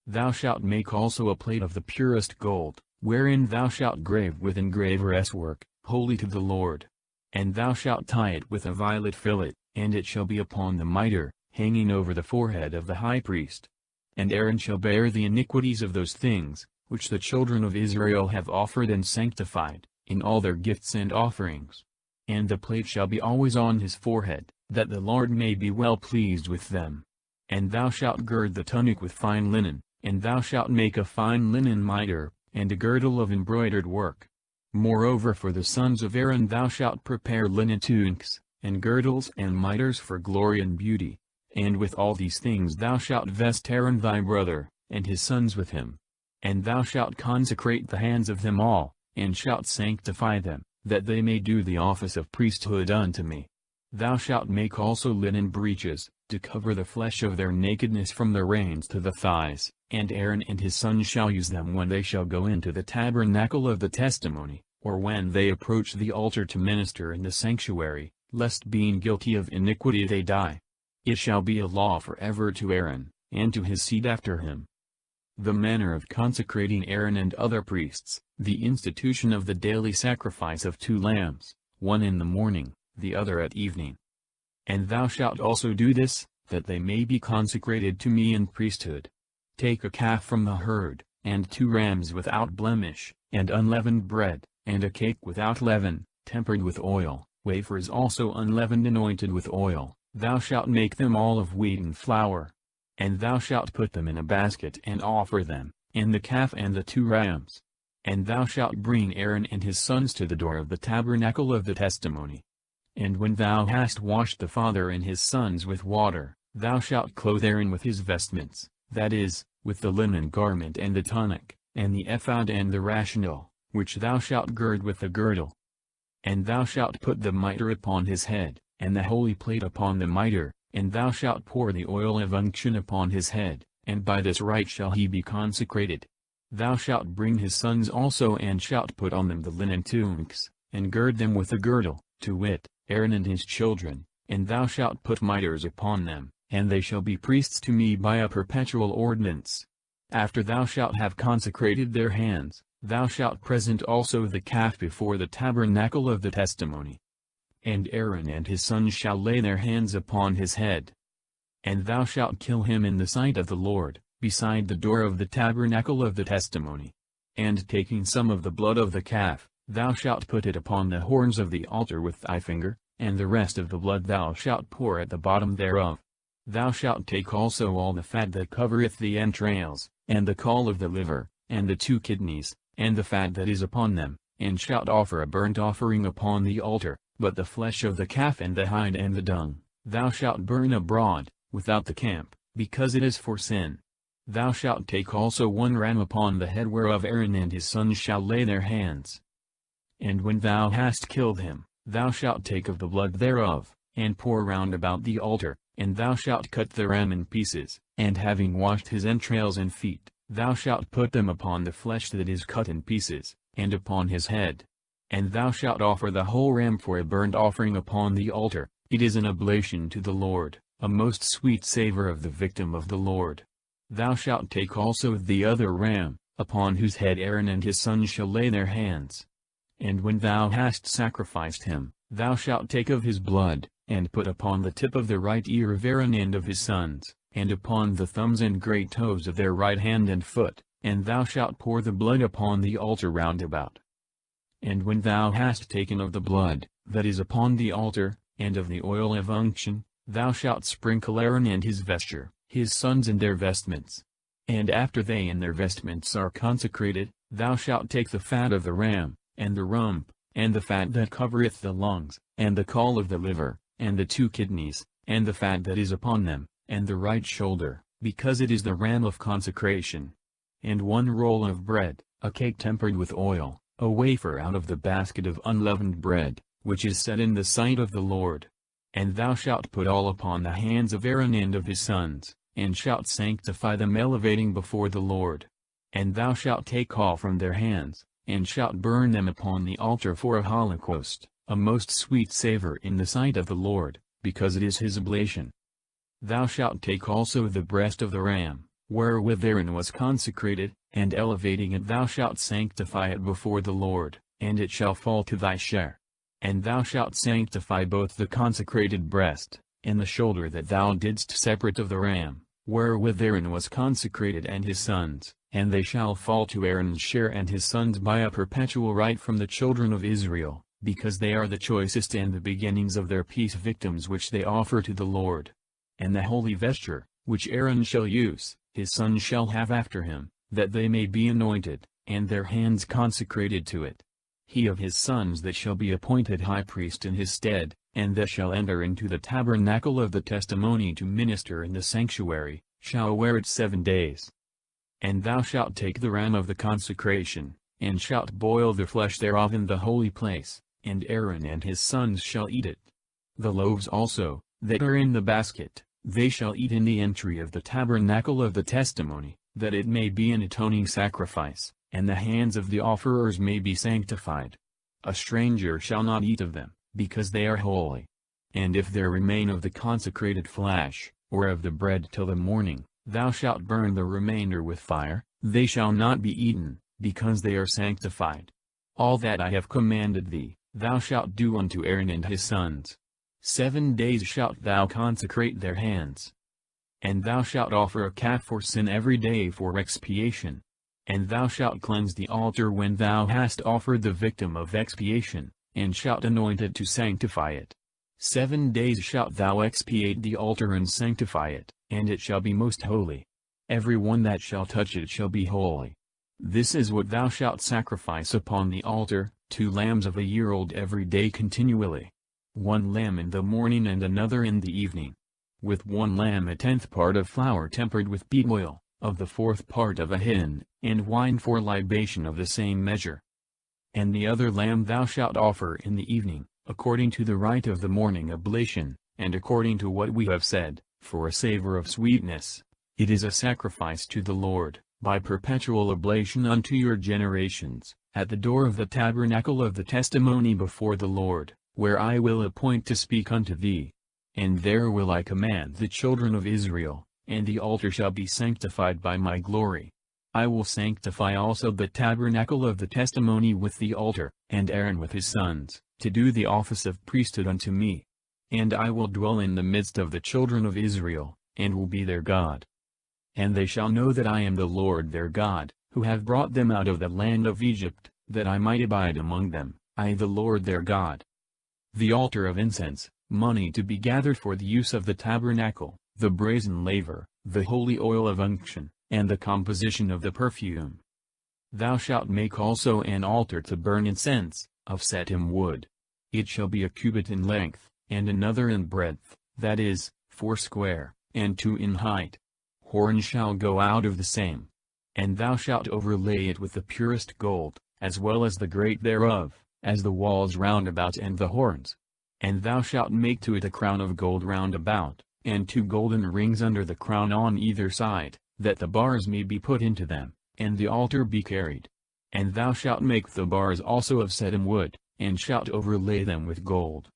Thou shalt make also a plate of the purest gold, wherein thou shalt grave with engraver's work, holy to the Lord. And thou shalt tie it with a violet fillet, and it shall be upon the mitre, hanging over the forehead of the high priest. And Aaron shall bear the iniquities of those things, which the children of Israel have offered and sanctified, in all their gifts and offerings. And the plate shall be always on his forehead, that the Lord may be well pleased with them. And thou shalt gird the tunic with fine linen, and thou shalt make a fine linen mitre, and a girdle of embroidered work. Moreover for the sons of Aaron thou shalt prepare linen tunics, and girdles and mitres for glory and beauty. And with all these things thou shalt vest Aaron thy brother, and his sons with him. And thou shalt consecrate the hands of them all, and shalt sanctify them, that they may do the office of priesthood unto me. Thou shalt make also linen breeches, to cover the flesh of their nakedness from the reins to the thighs, and Aaron and his sons shall use them when they shall go into the tabernacle of the testimony, or when they approach the altar to minister in the sanctuary, lest being guilty of iniquity they die. It shall be a law forever to Aaron, and to his seed after him. the manner of consecrating Aaron and other priests, the institution of the daily sacrifice of 2 lambs, one in the morning, the other at evening. And thou shalt also do this, that they may be consecrated to me in priesthood. Take a calf from the herd, and 2 rams without blemish, and unleavened bread, and a cake without leaven, tempered with oil, wafers also unleavened anointed with oil. Thou shalt make them all of wheaten flour. And thou shalt put them in a basket and offer them, and the calf and the 2 rams. And thou shalt bring Aaron and his sons to the door of the tabernacle of the testimony. And when thou hast washed the father and his sons with water, thou shalt clothe Aaron with his vestments, that is, with the linen garment and the tunic, and the ephod and the rational, which thou shalt gird with the girdle. And thou shalt put the mitre upon his head, and the holy plate upon the mitre, and thou shalt pour the oil of unction upon his head, and by this rite shall he be consecrated. Thou shalt bring his sons also and shalt put on them the linen tunics, and gird them with a girdle, to wit, Aaron and his children, and thou shalt put mitres upon them, and they shall be priests to me by a perpetual ordinance. After thou shalt have consecrated their hands, thou shalt present also the calf before the tabernacle of the testimony. And Aaron and his sons shall lay their hands upon his head. And thou shalt kill him in the sight of the Lord, beside the door of the tabernacle of the testimony. And taking some of the blood of the calf, thou shalt put it upon the horns of the altar with thy finger, and the rest of the blood thou shalt pour at the bottom thereof. Thou shalt take also all the fat that covereth the entrails, and the caul of the liver, and the 2 kidneys, and the fat that is upon them, and shalt offer a burnt offering upon the altar. But the flesh of the calf and the hide and the dung, thou shalt burn abroad, without the camp, because it is for sin. Thou shalt take also 1 ram upon the head whereof Aaron and his sons shall lay their hands. And when thou hast killed him, thou shalt take of the blood thereof, and pour round about the altar, and thou shalt cut the ram in pieces, and having washed his entrails and feet, thou shalt put them upon the flesh that is cut in pieces, and upon his head. And thou shalt offer the whole ram for a burnt offering upon the altar. It is an oblation to the Lord, a most sweet savor of the victim of the Lord. Thou shalt take also the other ram, upon whose head Aaron and his sons shall lay their hands. And when thou hast sacrificed him, thou shalt take of his blood, and put upon the tip of the right ear of Aaron and of his sons, and upon the thumbs and great toes of their right hand and foot, and thou shalt pour the blood upon the altar round about. And when thou hast taken of the blood, that is upon the altar, and of the oil of unction, thou shalt sprinkle Aaron and his vesture, his sons and their vestments. And after they and their vestments are consecrated, thou shalt take the fat of the ram, and the rump, and the fat that covereth the lungs, and the caul of the liver, and the 2 kidneys, and the fat that is upon them, and the right shoulder, because it is the ram of consecration. And 1 roll of bread, a cake tempered with oil, a wafer out of the basket of unleavened bread, which is set in the sight of the Lord. And thou shalt put all upon the hands of Aaron and of his sons, and shalt sanctify them elevating before the Lord. And thou shalt take all from their hands, and shalt burn them upon the altar for a holocaust, a most sweet savor in the sight of the Lord, because it is his oblation. Thou shalt take also the breast of the ram, wherewith Aaron was consecrated, and elevating it thou shalt sanctify it before the Lord, and it shall fall to thy share. And thou shalt sanctify both the consecrated breast, and the shoulder that thou didst separate of the ram, wherewith Aaron was consecrated and his sons, and they shall fall to Aaron's share and his sons by a perpetual right from the children of Israel, because they are the choicest and the beginnings of their peace victims which they offer to the Lord. And the holy vesture, which Aaron shall use, his sons shall have after him, that they may be anointed, and their hands consecrated to it. He of his sons that shall be appointed high priest in his stead, and that shall enter into the tabernacle of the testimony to minister in the sanctuary, shall wear it 7 days. And thou shalt take the ram of the consecration, and shalt boil the flesh thereof in the holy place, and Aaron and his sons shall eat it. The loaves also, that are in the basket, they shall eat in the entry of the tabernacle of the testimony, that it may be an atoning sacrifice, and the hands of the offerers may be sanctified. A stranger shall not eat of them, because they are holy. And if there remain of the consecrated flesh, or of the bread till the morning, thou shalt burn the remainder with fire, They shall not be eaten, because they are sanctified. All that I have commanded thee, thou shalt do unto Aaron and his sons. 7 days shalt thou consecrate their hands. And thou shalt offer a calf for sin every day for expiation. And thou shalt cleanse the altar when thou hast offered the victim of expiation, and shalt anoint it to sanctify it. 7 days shalt thou expiate the altar and sanctify it, and it shall be most holy. Every one that shall touch it shall be holy. This is what thou shalt sacrifice upon the altar, 2 lambs of a year old every day continually. 1 lamb in the morning and another in the evening. With 1 lamb a 10th part of flour tempered with peat oil, of the 4th part of a hin, and wine for libation of the same measure. And the other lamb thou shalt offer in the evening, according to the rite of the morning oblation, and according to what we have said, for a savor of sweetness. It is a sacrifice to the Lord, by perpetual oblation unto your generations, at the door of the tabernacle of the testimony before the Lord, where I will appoint to speak unto thee. And there will I command the children of Israel, and the altar shall be sanctified by my glory. I will sanctify also the tabernacle of the testimony with the altar, and Aaron with his sons, to do the office of priesthood unto me. And I will dwell in the midst of the children of Israel, and will be their God. And they shall know that I am the Lord their God, who have brought them out of the land of Egypt, that I might abide among them, I the Lord their God. The altar of incense, money to be gathered for the use of the tabernacle, the brazen laver, the holy oil of unction, and the composition of the perfume. Thou shalt make also an altar to burn incense, of setim wood. It shall be a cubit in length, and another in breadth, that is, 4 square, and 2 in height. Horns shall go out of the same. And thou shalt overlay it with the purest gold, as well as the grate thereof, as the walls round about and the horns. And thou shalt make to it a crown of gold round about, and 2 golden rings under the crown on either side, that the bars may be put into them, and the altar be carried. And thou shalt make the bars also of setim wood, and shalt overlay them with gold.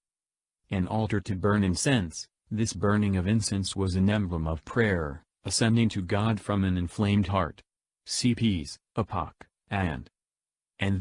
An altar to burn incense. This burning of incense was an emblem of prayer, ascending to God from an inflamed heart. Cps. Epoch, and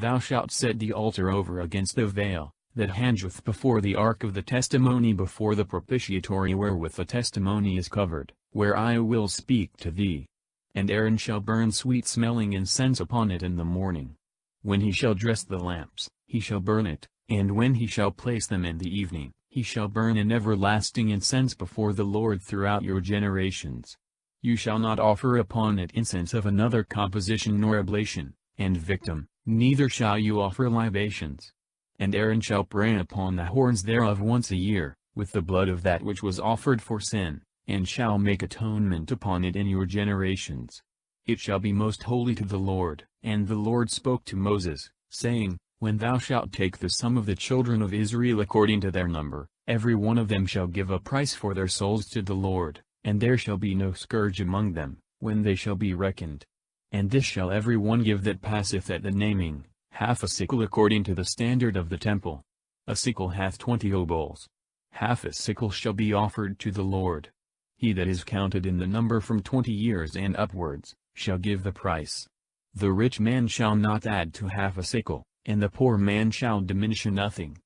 thou shalt set the altar over against the veil, that hangeth before the ark of the testimony before the propitiatory wherewith the testimony is covered, where I will speak to thee. And Aaron shall burn sweet-smelling incense upon it in the morning. When he shall dress the lamps, he shall burn it, and when he shall place them in the evening, he shall burn an everlasting incense before the Lord throughout your generations. You shall not offer upon it incense of another composition nor oblation, and victim, neither shall you offer libations. And Aaron shall pray upon the horns thereof once a year, with the blood of that which was offered for sin, and shall make atonement upon it in your generations. It shall be most holy to the Lord. And the Lord spoke to Moses, saying, When thou shalt take the sum of the children of Israel according to their number, every one of them shall give a price for their souls to the Lord, and there shall be no scourge among them, when they shall be reckoned. And this shall every one give that passeth at the naming, half a sickle according to the standard of the temple. A sickle hath 20 obols. Half a sickle shall be offered to the Lord. He that is counted in the number from 20 years and upwards, shall give the price. The rich man shall not add to half a sickle, and the poor man shall diminish nothing.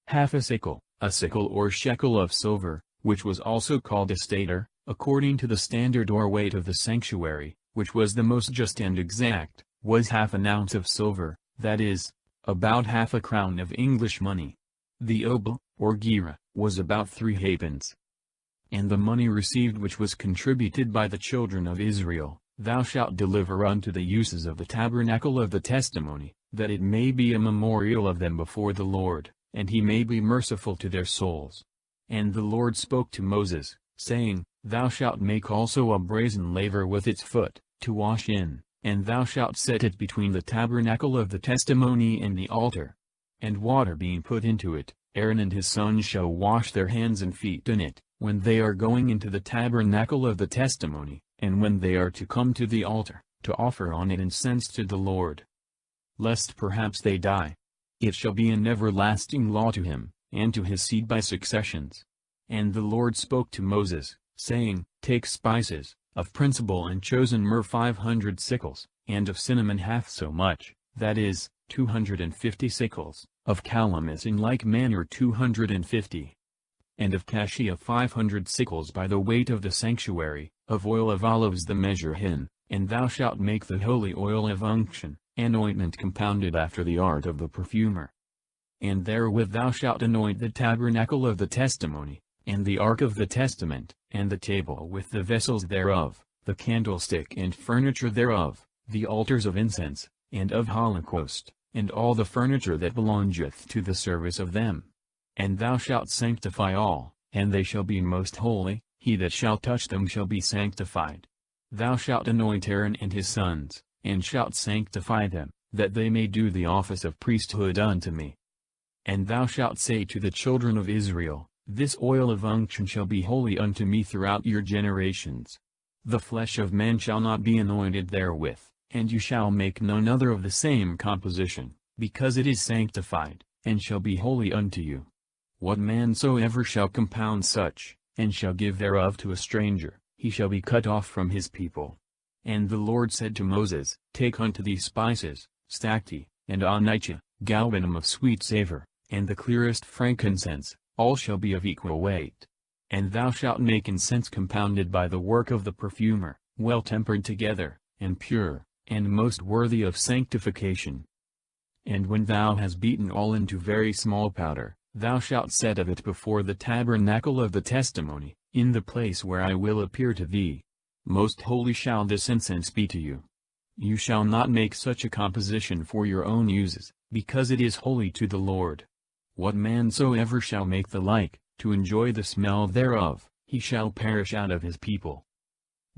Half a sickle or shekel of silver, which was also called a stater, according to the standard or weight of the sanctuary, which was the most just and exact, was half an ounce of silver, that is, about half a crown of English money. The obol, or gira, was about 3 halfpence. And the money received which was contributed by the children of Israel, thou shalt deliver unto the uses of the tabernacle of the testimony, that it may be a memorial of them before the Lord, and he may be merciful to their souls. And the Lord spoke to Moses, saying, Thou shalt make also a brazen laver with its foot, to wash in, and thou shalt set it between the tabernacle of the testimony and the altar. And water being put into it, Aaron and his sons shall wash their hands and feet in it, when they are going into the tabernacle of the testimony, and when they are to come to the altar, to offer on it incense to the Lord. Lest perhaps they die. It shall be an everlasting law to him, and to his seed by successions. And the Lord spoke to Moses, saying, Take spices, of principal and chosen myrrh 500 sickles, and of cinnamon half so much, that is, 250 sickles, of calamus in like manner 250. And of cassia 500 sickles by the weight of the sanctuary, of oil of olives the measure hin, and thou shalt make the holy oil of unction, an ointment compounded after the art of the perfumer. And therewith thou shalt anoint the tabernacle of the testimony, and the ark of the testament, and the table with the vessels thereof, the candlestick and furniture thereof, the altars of incense, and of holocaust, and all the furniture that belongeth to the service of them. And thou shalt sanctify all, and they shall be most holy, he that shall touch them shall be sanctified. Thou shalt anoint Aaron and his sons, and shalt sanctify them, that they may do the office of priesthood unto me. And thou shalt say to the children of Israel, This oil of unction shall be holy unto me throughout your generations. The flesh of man shall not be anointed therewith, and you shall make none other of the same composition, because it is sanctified, and shall be holy unto you. What man soever shall compound such, and shall give thereof to a stranger, he shall be cut off from his people. And the Lord said to Moses, Take unto thee spices, stacte, and onycha, galbanum of sweet savor, and the clearest frankincense, all shall be of equal weight. And thou shalt make incense compounded by the work of the perfumer, well tempered together, and pure, and most worthy of sanctification. And when thou hast beaten all into very small powder, thou shalt set of it before the tabernacle of the testimony, in the place where I will appear to thee. Most holy shall this incense be to you. You shall not make such a composition for your own uses, because it is holy to the Lord. What man soever shall make the like, to enjoy the smell thereof, he shall perish out of his people.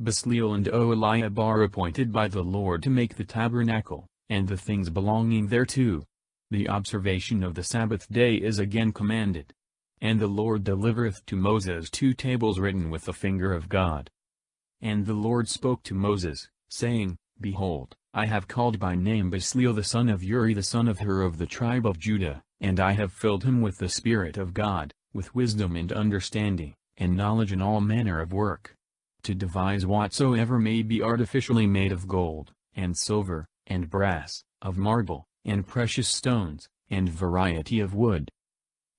Bezaleel and Oholiab are appointed by the Lord to make the tabernacle, and the things belonging thereto. The observation of the Sabbath day is again commanded. And the Lord delivereth to Moses 2 tables written with the finger of God. And the Lord spoke to Moses, saying, Behold, I have called by name Bezaleel the son of Uri the son of Hur of the tribe of Judah, and I have filled him with the Spirit of God, with wisdom and understanding, and knowledge in all manner of work, to devise whatsoever may be artificially made of gold, and silver, and brass, of marble, and precious stones, and variety of wood.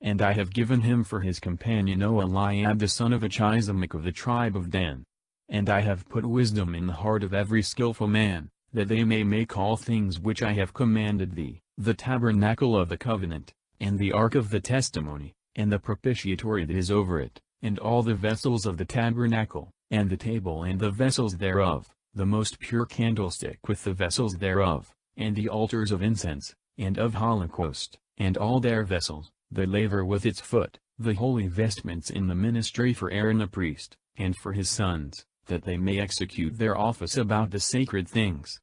And I have given him for his companion Oholiab the son of Achisamach of the tribe of Dan. And I have put wisdom in the heart of every skillful man, that they may make all things which I have commanded thee, the tabernacle of the covenant, and the ark of the testimony, and the propitiatory that is over it, and all the vessels of the tabernacle, and the table and the vessels thereof, the most pure candlestick with the vessels thereof, and the altars of incense, and of holocaust, and all their vessels, the laver with its foot, the holy vestments in the ministry for Aaron the priest, and for his sons, that they may execute their office about the sacred things.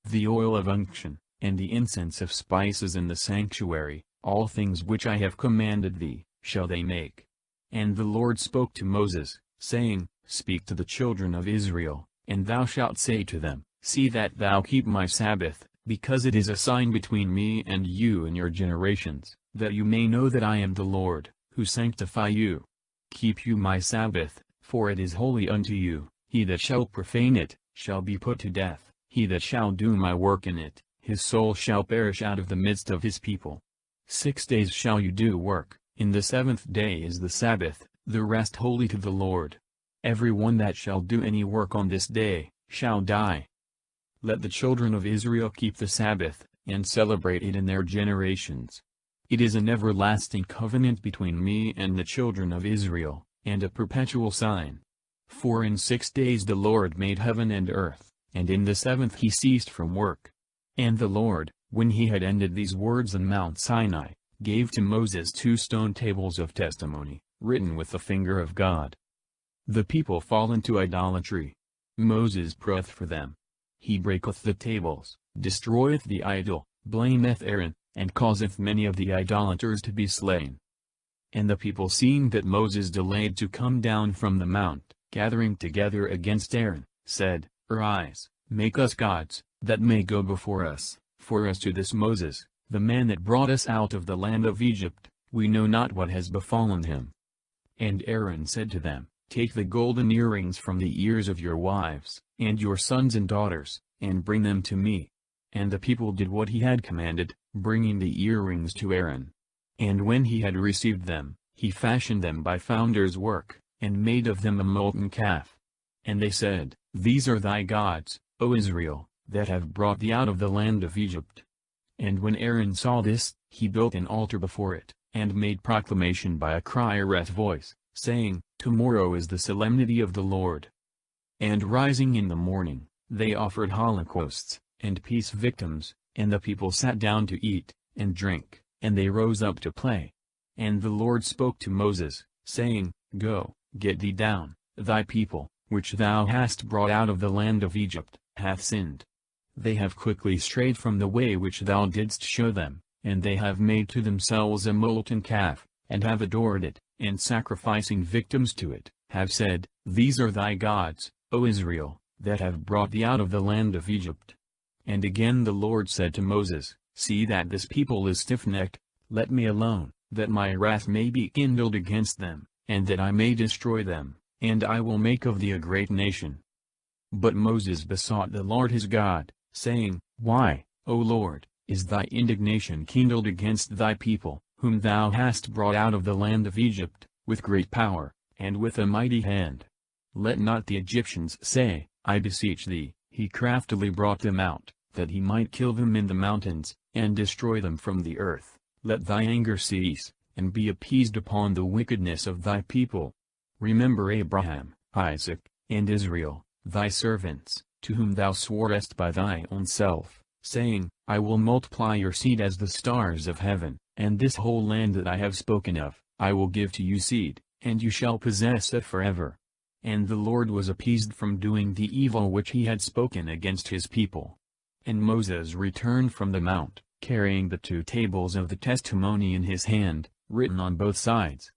The oil of unction, and the incense of spices in the sanctuary, all things which I have commanded thee, shall they make. And the Lord spoke to Moses, saying, Speak to the children of Israel, and thou shalt say to them, See that thou keep my Sabbath, because it is a sign between me and you in your generations, that you may know that I am the Lord, who sanctify you. Keep you my Sabbath, for it is holy unto you. He that shall profane it, shall be put to death. He that shall do my work in it, his soul shall perish out of the midst of his people. 6 days shall you do work, in the 7th day is the Sabbath, the rest holy to the Lord. Every one that shall do any work on this day, shall die. Let the children of Israel keep the Sabbath, and celebrate it in their generations. It is an everlasting covenant between me and the children of Israel, and a perpetual sign. For in 6 days the Lord made heaven and earth, and in the 7th he ceased from work. And the Lord, when he had ended these words on Mount Sinai, gave to Moses 2 stone tables of testimony, written with the finger of God. The people fall into idolatry. Moses prayeth for them. He breaketh the tables, destroyeth the idol, blameth Aaron, and causeth many of the idolaters to be slain. And the people seeing that Moses delayed to come down from the mount, gathering together against Aaron, said, Arise, make us gods, that may go before us, for as to this Moses, the man that brought us out of the land of Egypt, we know not what has befallen him. And Aaron said to them, take the golden earrings from the ears of your wives, and your sons and daughters, and bring them to me. And the people did what he had commanded, bringing the earrings to Aaron. And when he had received them, he fashioned them by founder's work, and made of them a molten calf. And they said, These are thy gods, O Israel, that have brought thee out of the land of Egypt. And when Aaron saw this, he built an altar before it, and made proclamation by a crier's voice, saying, Tomorrow is the solemnity of the Lord. And rising in the morning, they offered holocausts, and peace victims, and the people sat down to eat, and drink, and they rose up to play. And the Lord spoke to Moses, saying, Go, get thee down, thy people, which thou hast brought out of the land of Egypt, hath sinned. They have quickly strayed from the way which thou didst show them, and they have made to themselves a molten calf, and have adored it, and sacrificing victims to it, have said, These are thy gods, O Israel, that have brought thee out of the land of Egypt. And again the Lord said to Moses, See that this people is stiff-necked, let me alone, that my wrath may be kindled against them, and that I may destroy them, and I will make of thee a great nation. But Moses besought the Lord his God, saying, Why, O Lord, is thy indignation kindled against thy people, whom thou hast brought out of the land of Egypt, with great power, and with a mighty hand? Let not the Egyptians say, I beseech thee, he craftily brought them out, that he might kill them in the mountains, and destroy them from the earth. Let thy anger cease, and be appeased upon the wickedness of thy people. Remember Abraham, Isaac, and Israel, thy servants, to whom thou sworest by thy own self, saying, I will multiply your seed as the stars of heaven, and this whole land that I have spoken of, I will give to you seed, and you shall possess it forever. And the Lord was appeased from doing the evil which he had spoken against his people. And Moses returned from the mount, carrying the 2 tables of the testimony in his hand, written on both sides,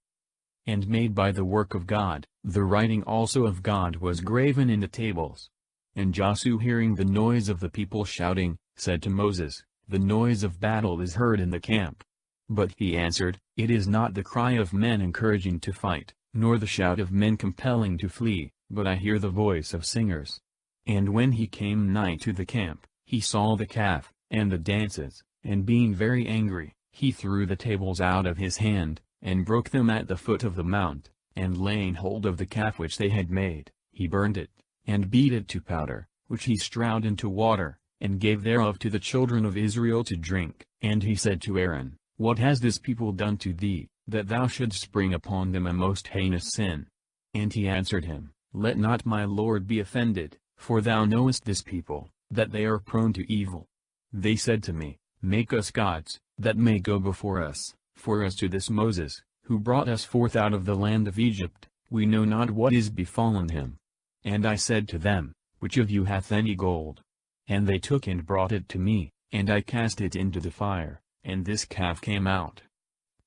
and made by the work of God. The writing also of God was graven in the tables. And Joshua, hearing the noise of the people shouting, said to Moses, The noise of battle is heard in the camp. But he answered, It is not the cry of men encouraging to fight, nor the shout of men compelling to flee, but I hear the voice of singers. And when he came nigh to the camp, he saw the calf, and the dances, and being very angry, he threw the tables out of his hand, and broke them at the foot of the mount, and laying hold of the calf which they had made, he burned it, and beat it to powder, which he stroued into water, and gave thereof to the children of Israel to drink. And he said to Aaron, What has this people done to thee, that thou shouldst spring upon them a most heinous sin? And he answered him, Let not my Lord be offended, for thou knowest this people, that they are prone to evil. They said to me, Make us gods, that may go before us, for as to this Moses, who brought us forth out of the land of Egypt, we know not what is befallen him. And I said to them, Which of you hath any gold? And they took and brought it to me, and I cast it into the fire, and this calf came out.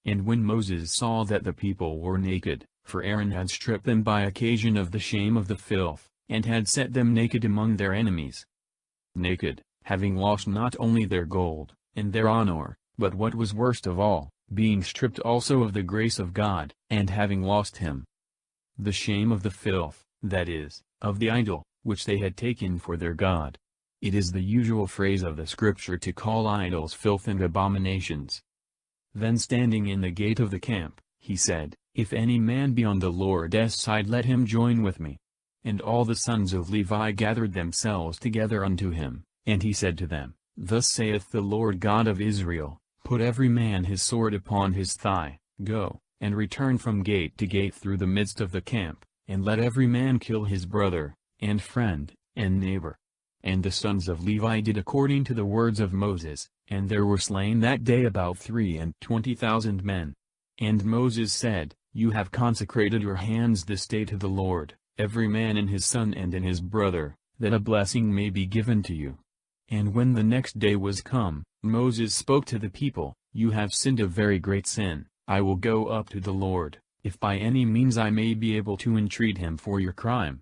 And when Moses saw that the people were naked, for Aaron had stripped them by occasion of the shame of the filth, and had set them naked among their enemies, naked, having lost not only their gold, and their honor, but what was worst of all, being stripped also of the grace of God, and having lost him, the shame of the filth, that is, of the idol, which they had taken for their God. It is the usual phrase of the Scripture to call idols filth and abominations. Then standing in the gate of the camp, he said, If any man be on the Lord's side, let him join with me. And all the sons of Levi gathered themselves together unto him, and he said to them, Thus saith the Lord God of Israel, Put every man his sword upon his thigh, go, and return from gate to gate through the midst of the camp, and let every man kill his brother, and friend, and neighbor. And the sons of Levi did according to the words of Moses, and there were slain that day about 23,000 men. And Moses said, You have consecrated your hands this day to the Lord, every man in his son and in his brother, that a blessing may be given to you. And when the next day was come, Moses spoke to the people, You have sinned a very great sin. I will go up to the Lord, if by any means I may be able to entreat him for your crime.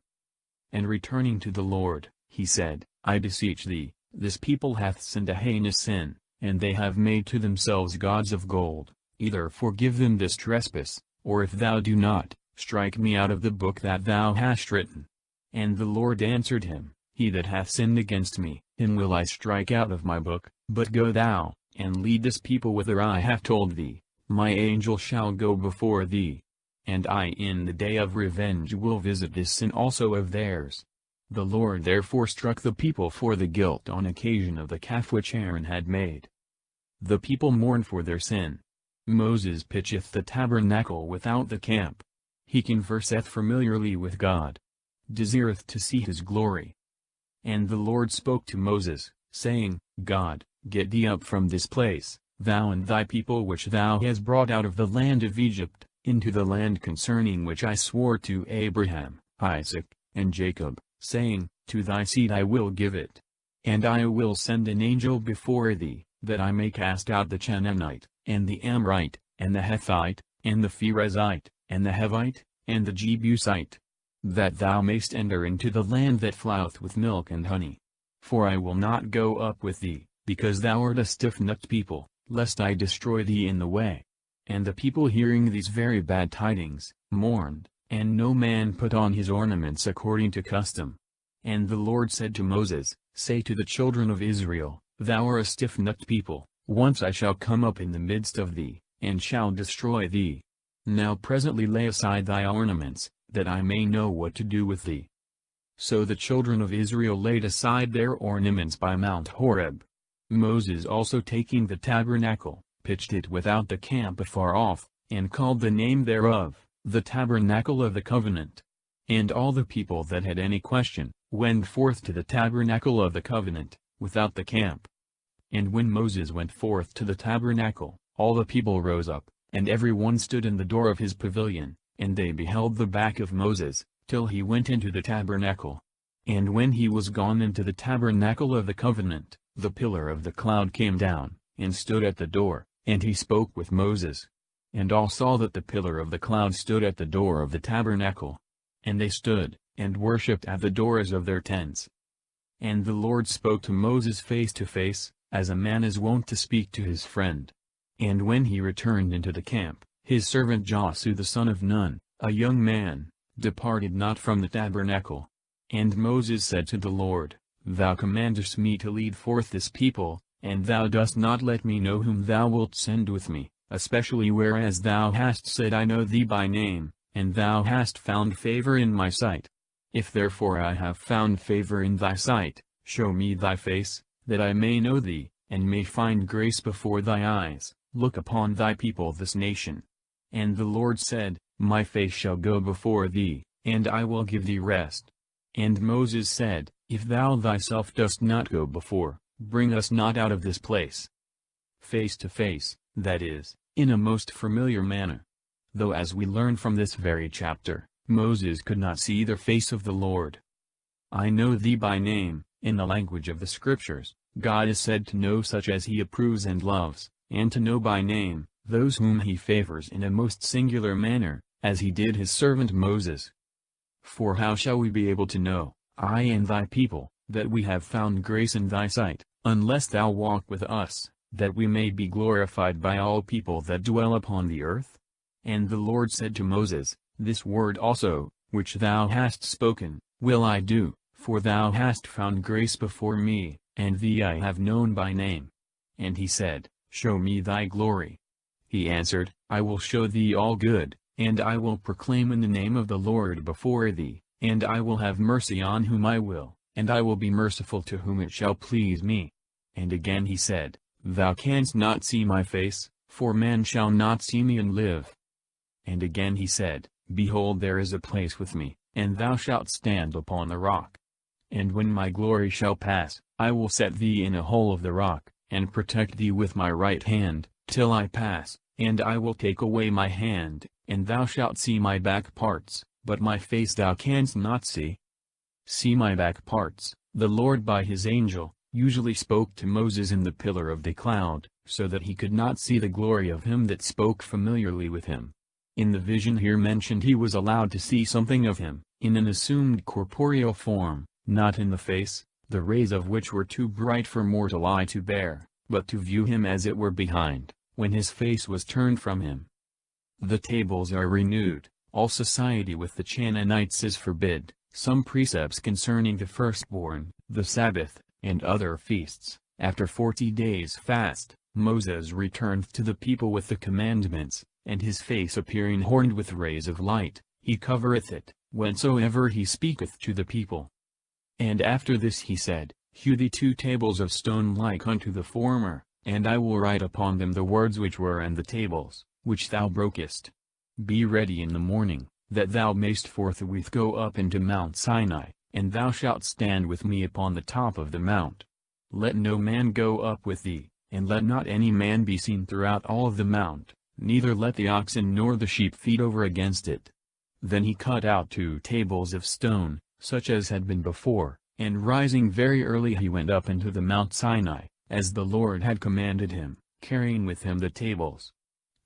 And returning to the Lord, he said, I beseech thee, this people hath sinned a heinous sin, and they have made to themselves gods of gold. Either forgive them this trespass, or if thou do not, strike me out of the book that thou hast written. And the Lord answered him, He that hath sinned against me, him will I strike out of my book. But go thou, and lead this people whither I have told thee. My angel shall go before thee. And I in the day of revenge will visit this sin also of theirs. The Lord therefore struck the people for the guilt on occasion of the calf which Aaron had made. The people mourn for their sin. Moses pitcheth the tabernacle without the camp. He converseth familiarly with God. Desireth to see his glory. And the Lord spoke to Moses, saying, God, get thee up from this place, thou and thy people which thou hast brought out of the land of Egypt, into the land concerning which I swore to Abraham, Isaac, and Jacob, saying, To thy seed I will give it. And I will send an angel before thee, that I may cast out the Canaanite, and the Amorite, and the Hethite, and the Pherezite, and the Hivite, and the Jebusite, that thou mayst enter into the land that floweth with milk and honey. For I will not go up with thee, because thou art a stiff-necked people, lest I destroy thee in the way. And the people hearing these very bad tidings, mourned, and no man put on his ornaments according to custom. And the Lord said to Moses, Say to the children of Israel, Thou art a stiff-necked people, once I shall come up in the midst of thee, and shall destroy thee. Now presently lay aside thy ornaments, that I may know what to do with thee. So the children of Israel laid aside their ornaments by Mount Horeb. Moses also taking the tabernacle, pitched it without the camp afar off, and called the name thereof, the tabernacle of the covenant. And all the people that had any question, went forth to the tabernacle of the covenant, without the camp. And when Moses went forth to the tabernacle, all the people rose up, and every one stood in the door of his pavilion, and they beheld the back of Moses, till he went into the tabernacle. And when he was gone into the tabernacle of the covenant, the pillar of the cloud came down, and stood at the door, and he spoke with Moses. And all saw that the pillar of the cloud stood at the door of the tabernacle. And they stood, and worshipped at the doors of their tents. And the Lord spoke to Moses face to face, as a man is wont to speak to his friend. And when he returned into the camp, his servant Joshua the son of Nun, a young man, departed not from the tabernacle. And Moses said to the Lord, Thou commandest me to lead forth this people, and thou dost not let me know whom thou wilt send with me, especially whereas thou hast said I know thee by name, and thou hast found favor in my sight. If therefore I have found favor in thy sight, show me thy face, that I may know thee, and may find grace before thy eyes. Look upon thy people this nation. And the Lord said, My face shall go before thee, and I will give thee rest. And Moses said, If thou thyself dost not go before, bring us not out of this place. Face to face, that is, in a most familiar manner. Though as we learn from this very chapter, Moses could not see the face of the Lord. I know thee by name, in the language of the Scriptures, God is said to know such as he approves and loves, and to know by name, those whom he favors in a most singular manner, as he did his servant Moses. For how shall we be able to know, I and thy people, that we have found grace in thy sight, unless thou walk with us, that we may be glorified by all people that dwell upon the earth? And the Lord said to Moses, This word also, which thou hast spoken, will I do, for thou hast found grace before me, and thee I have known by name. And he said, Show me thy glory. He answered, I will show thee all good, and I will proclaim in the name of the Lord before thee, and I will have mercy on whom I will, and I will be merciful to whom it shall please me. And again he said, Thou canst not see my face, for man shall not see me and live. And again he said, Behold, there is a place with me, and thou shalt stand upon the rock. And when my glory shall pass, I will set thee in a hole of the rock, and protect thee with my right hand, till I pass, and I will take away my hand, and thou shalt see my back parts, but my face thou canst not see. See my back parts. The Lord by his angel, usually spoke to Moses in the pillar of the cloud, so that he could not see the glory of him that spoke familiarly with him. In the vision here mentioned he was allowed to see something of him, in an assumed corporeal form, not in the face, the rays of which were too bright for mortal eye to bear, but to view him as it were behind, when his face was turned from him. The tables are renewed, All society with the Canaanites is forbid. Some precepts concerning the firstborn, the Sabbath, and other feasts. After 40 days fast, Moses returned to the people with the commandments, and his face appearing horned with rays of light, he covereth it, whensoever he speaketh to the people. And after this he said, Hew thee 2 tables of stone like unto the former, and I will write upon them the words which were in the tables, which thou brokest. Be ready in the morning, that thou mayst forthwith go up into Mount Sinai, and thou shalt stand with me upon the top of the mount. Let no man go up with thee, and let not any man be seen throughout all of the mount, neither let the oxen nor the sheep feed over against it. Then he cut out 2 tables of stone, such as had been before, and rising very early he went up into the Mount Sinai, as the Lord had commanded him, carrying with him the tables.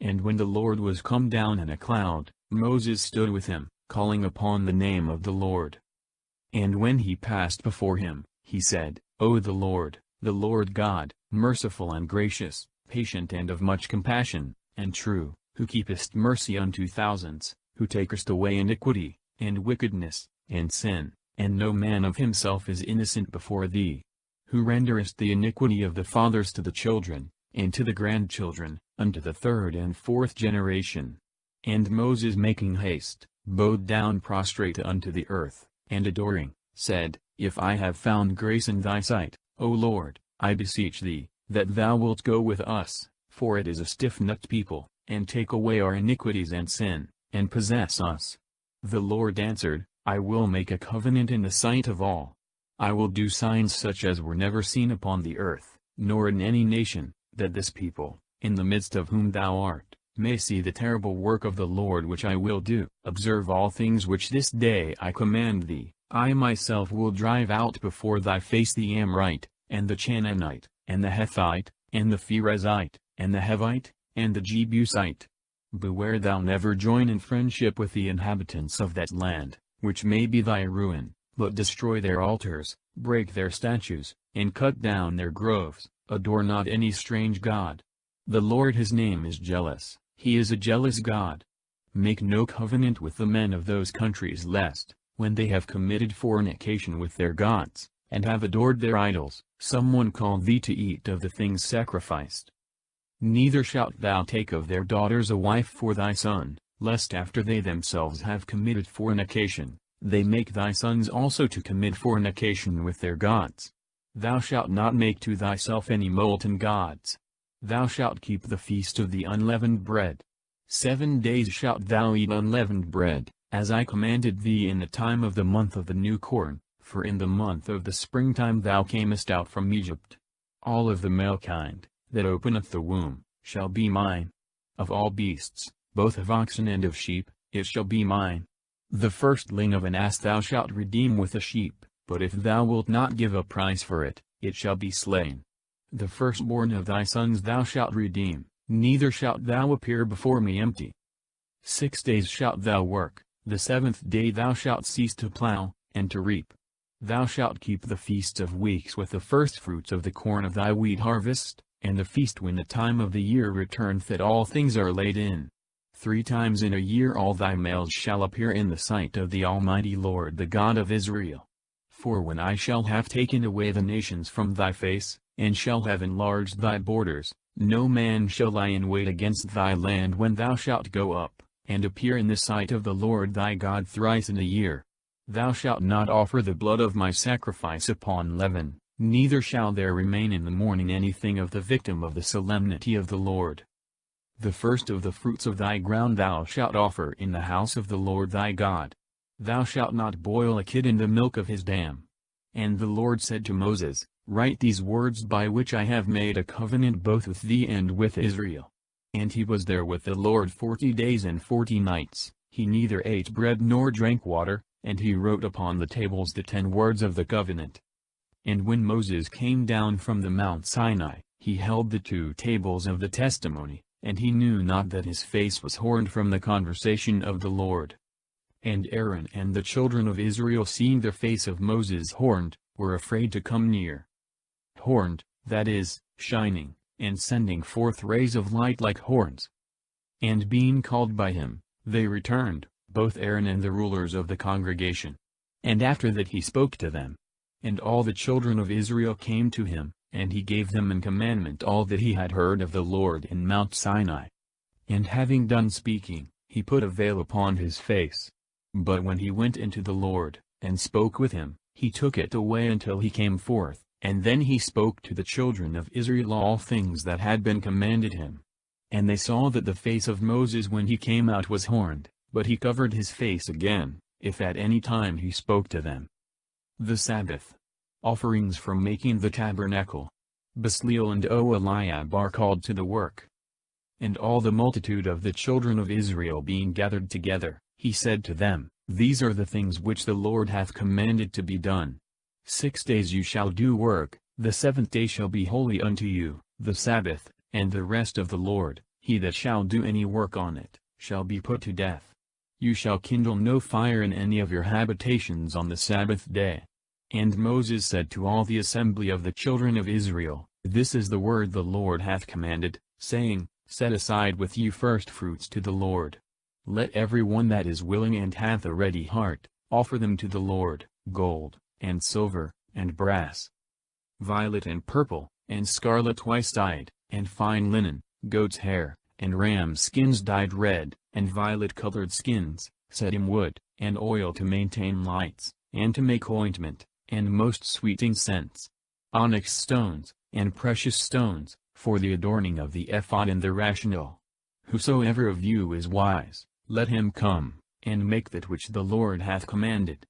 And when the Lord was come down in a cloud, Moses stood with him, calling upon the name of the Lord. And when he passed before him, he said, O the Lord God, merciful and gracious, patient and of much compassion, and true, who keepest mercy unto thousands, who takest away iniquity, and wickedness, and sin, and no man of himself is innocent before thee. Who renderest the iniquity of the fathers to the children, and to the grandchildren, unto the 3rd and 4th generation. And Moses making haste, bowed down prostrate unto the earth, and adoring, said, If I have found grace in thy sight, O Lord, I beseech thee, that thou wilt go with us, for it is a stiff-necked people, and take away our iniquities and sin, and possess us. The Lord answered, I will make a covenant in the sight of all. I will do signs such as were never seen upon the earth, nor in any nation, that this people, in the midst of whom thou art, may see the terrible work of the Lord which I will do. Observe all things which this day I command thee. I myself will drive out before thy face the Amorite, and the Canaanite, and the Hethite, and the Pherezite, and the Hivite, and the Jebusite. Beware thou never join in friendship with the inhabitants of that land, which may be thy ruin, but destroy their altars, break their statues, and cut down their groves. Adore not any strange god. The Lord his name is jealous, he is a jealous God. Make no covenant with the men of those countries lest, when they have committed fornication with their gods, and have adored their idols, someone call thee to eat of the things sacrificed. Neither shalt thou take of their daughters a wife for thy son, lest after they themselves have committed fornication, they make thy sons also to commit fornication with their gods. Thou shalt not make to thyself any molten gods. Thou shalt keep the feast of the unleavened bread. 7 days shalt thou eat unleavened bread, as I commanded thee in the time of the month of the new corn, for in the month of the springtime thou camest out from Egypt. All of the male kind, that openeth the womb, shall be mine. Of all beasts, both of oxen and of sheep, it shall be mine. The firstling of an ass thou shalt redeem with a sheep. But if thou wilt not give a price for it, it shall be slain. The firstborn of thy sons thou shalt redeem, neither shalt thou appear before me empty. 6 days shalt thou work, the 7th day thou shalt cease to plow, and to reap. Thou shalt keep the feasts of weeks with the firstfruits of the corn of thy wheat harvest, and the feast when the time of the year returneth that all things are laid in. 3 times in a year all thy males shall appear in the sight of the Almighty Lord the God of Israel. For when I shall have taken away the nations from thy face, and shall have enlarged thy borders, no man shall lie in wait against thy land when thou shalt go up, and appear in the sight of the Lord thy God thrice in a year. Thou shalt not offer the blood of my sacrifice upon leaven, neither shall there remain in the morning anything of the victim of the solemnity of the Lord. The first of the fruits of thy ground thou shalt offer in the house of the Lord thy God. Thou shalt not boil a kid in the milk of his dam. And the Lord said to Moses, Write these words by which I have made a covenant both with thee and with Israel. And he was there with the Lord 40 days and 40 nights, he neither ate bread nor drank water, and he wrote upon the tables the 10 words of the covenant. And when Moses came down from the Mount Sinai, he held the 2 tables of the testimony, and he knew not that his face was horned from the conversation of the Lord. And Aaron and the children of Israel seeing the face of Moses horned, were afraid to come near. Horned, that is, shining, and sending forth rays of light like horns. And being called by him, they returned, both Aaron and the rulers of the congregation. And after that he spoke to them. And all the children of Israel came to him, and he gave them in commandment all that he had heard of the Lord in Mount Sinai. And having done speaking, he put a veil upon his face. But when he went into the Lord, and spoke with him, he took it away until he came forth, and then he spoke to the children of Israel all things that had been commanded him. And they saw that the face of Moses when he came out was horned, but he covered his face again, if at any time he spoke to them. The Sabbath. Offerings for making the tabernacle. Bezaleel and Oholiab are called to the work. And all the multitude of the children of Israel being gathered together, he said to them, These are the things which the Lord hath commanded to be done. 6 days you shall do work, the 7th day shall be holy unto you, the Sabbath, and the rest of the Lord, he that shall do any work on it, shall be put to death. You shall kindle no fire in any of your habitations on the Sabbath day. And Moses said to all the assembly of the children of Israel, This is the word the Lord hath commanded, saying, Set aside with you firstfruits to the Lord. Let every one that is willing and hath a ready heart, offer them to the Lord, gold, and silver, and brass, violet and purple, and scarlet twice-dyed, and fine linen, goat's hair, and ram skins dyed red, and violet-colored skins, sedim wood, and oil to maintain lights, and to make ointment, and most sweet incense, onyx stones, and precious stones, for the adorning of the ephod and the rational. Whosoever of you is wise, let him come, and make that which the Lord hath commanded.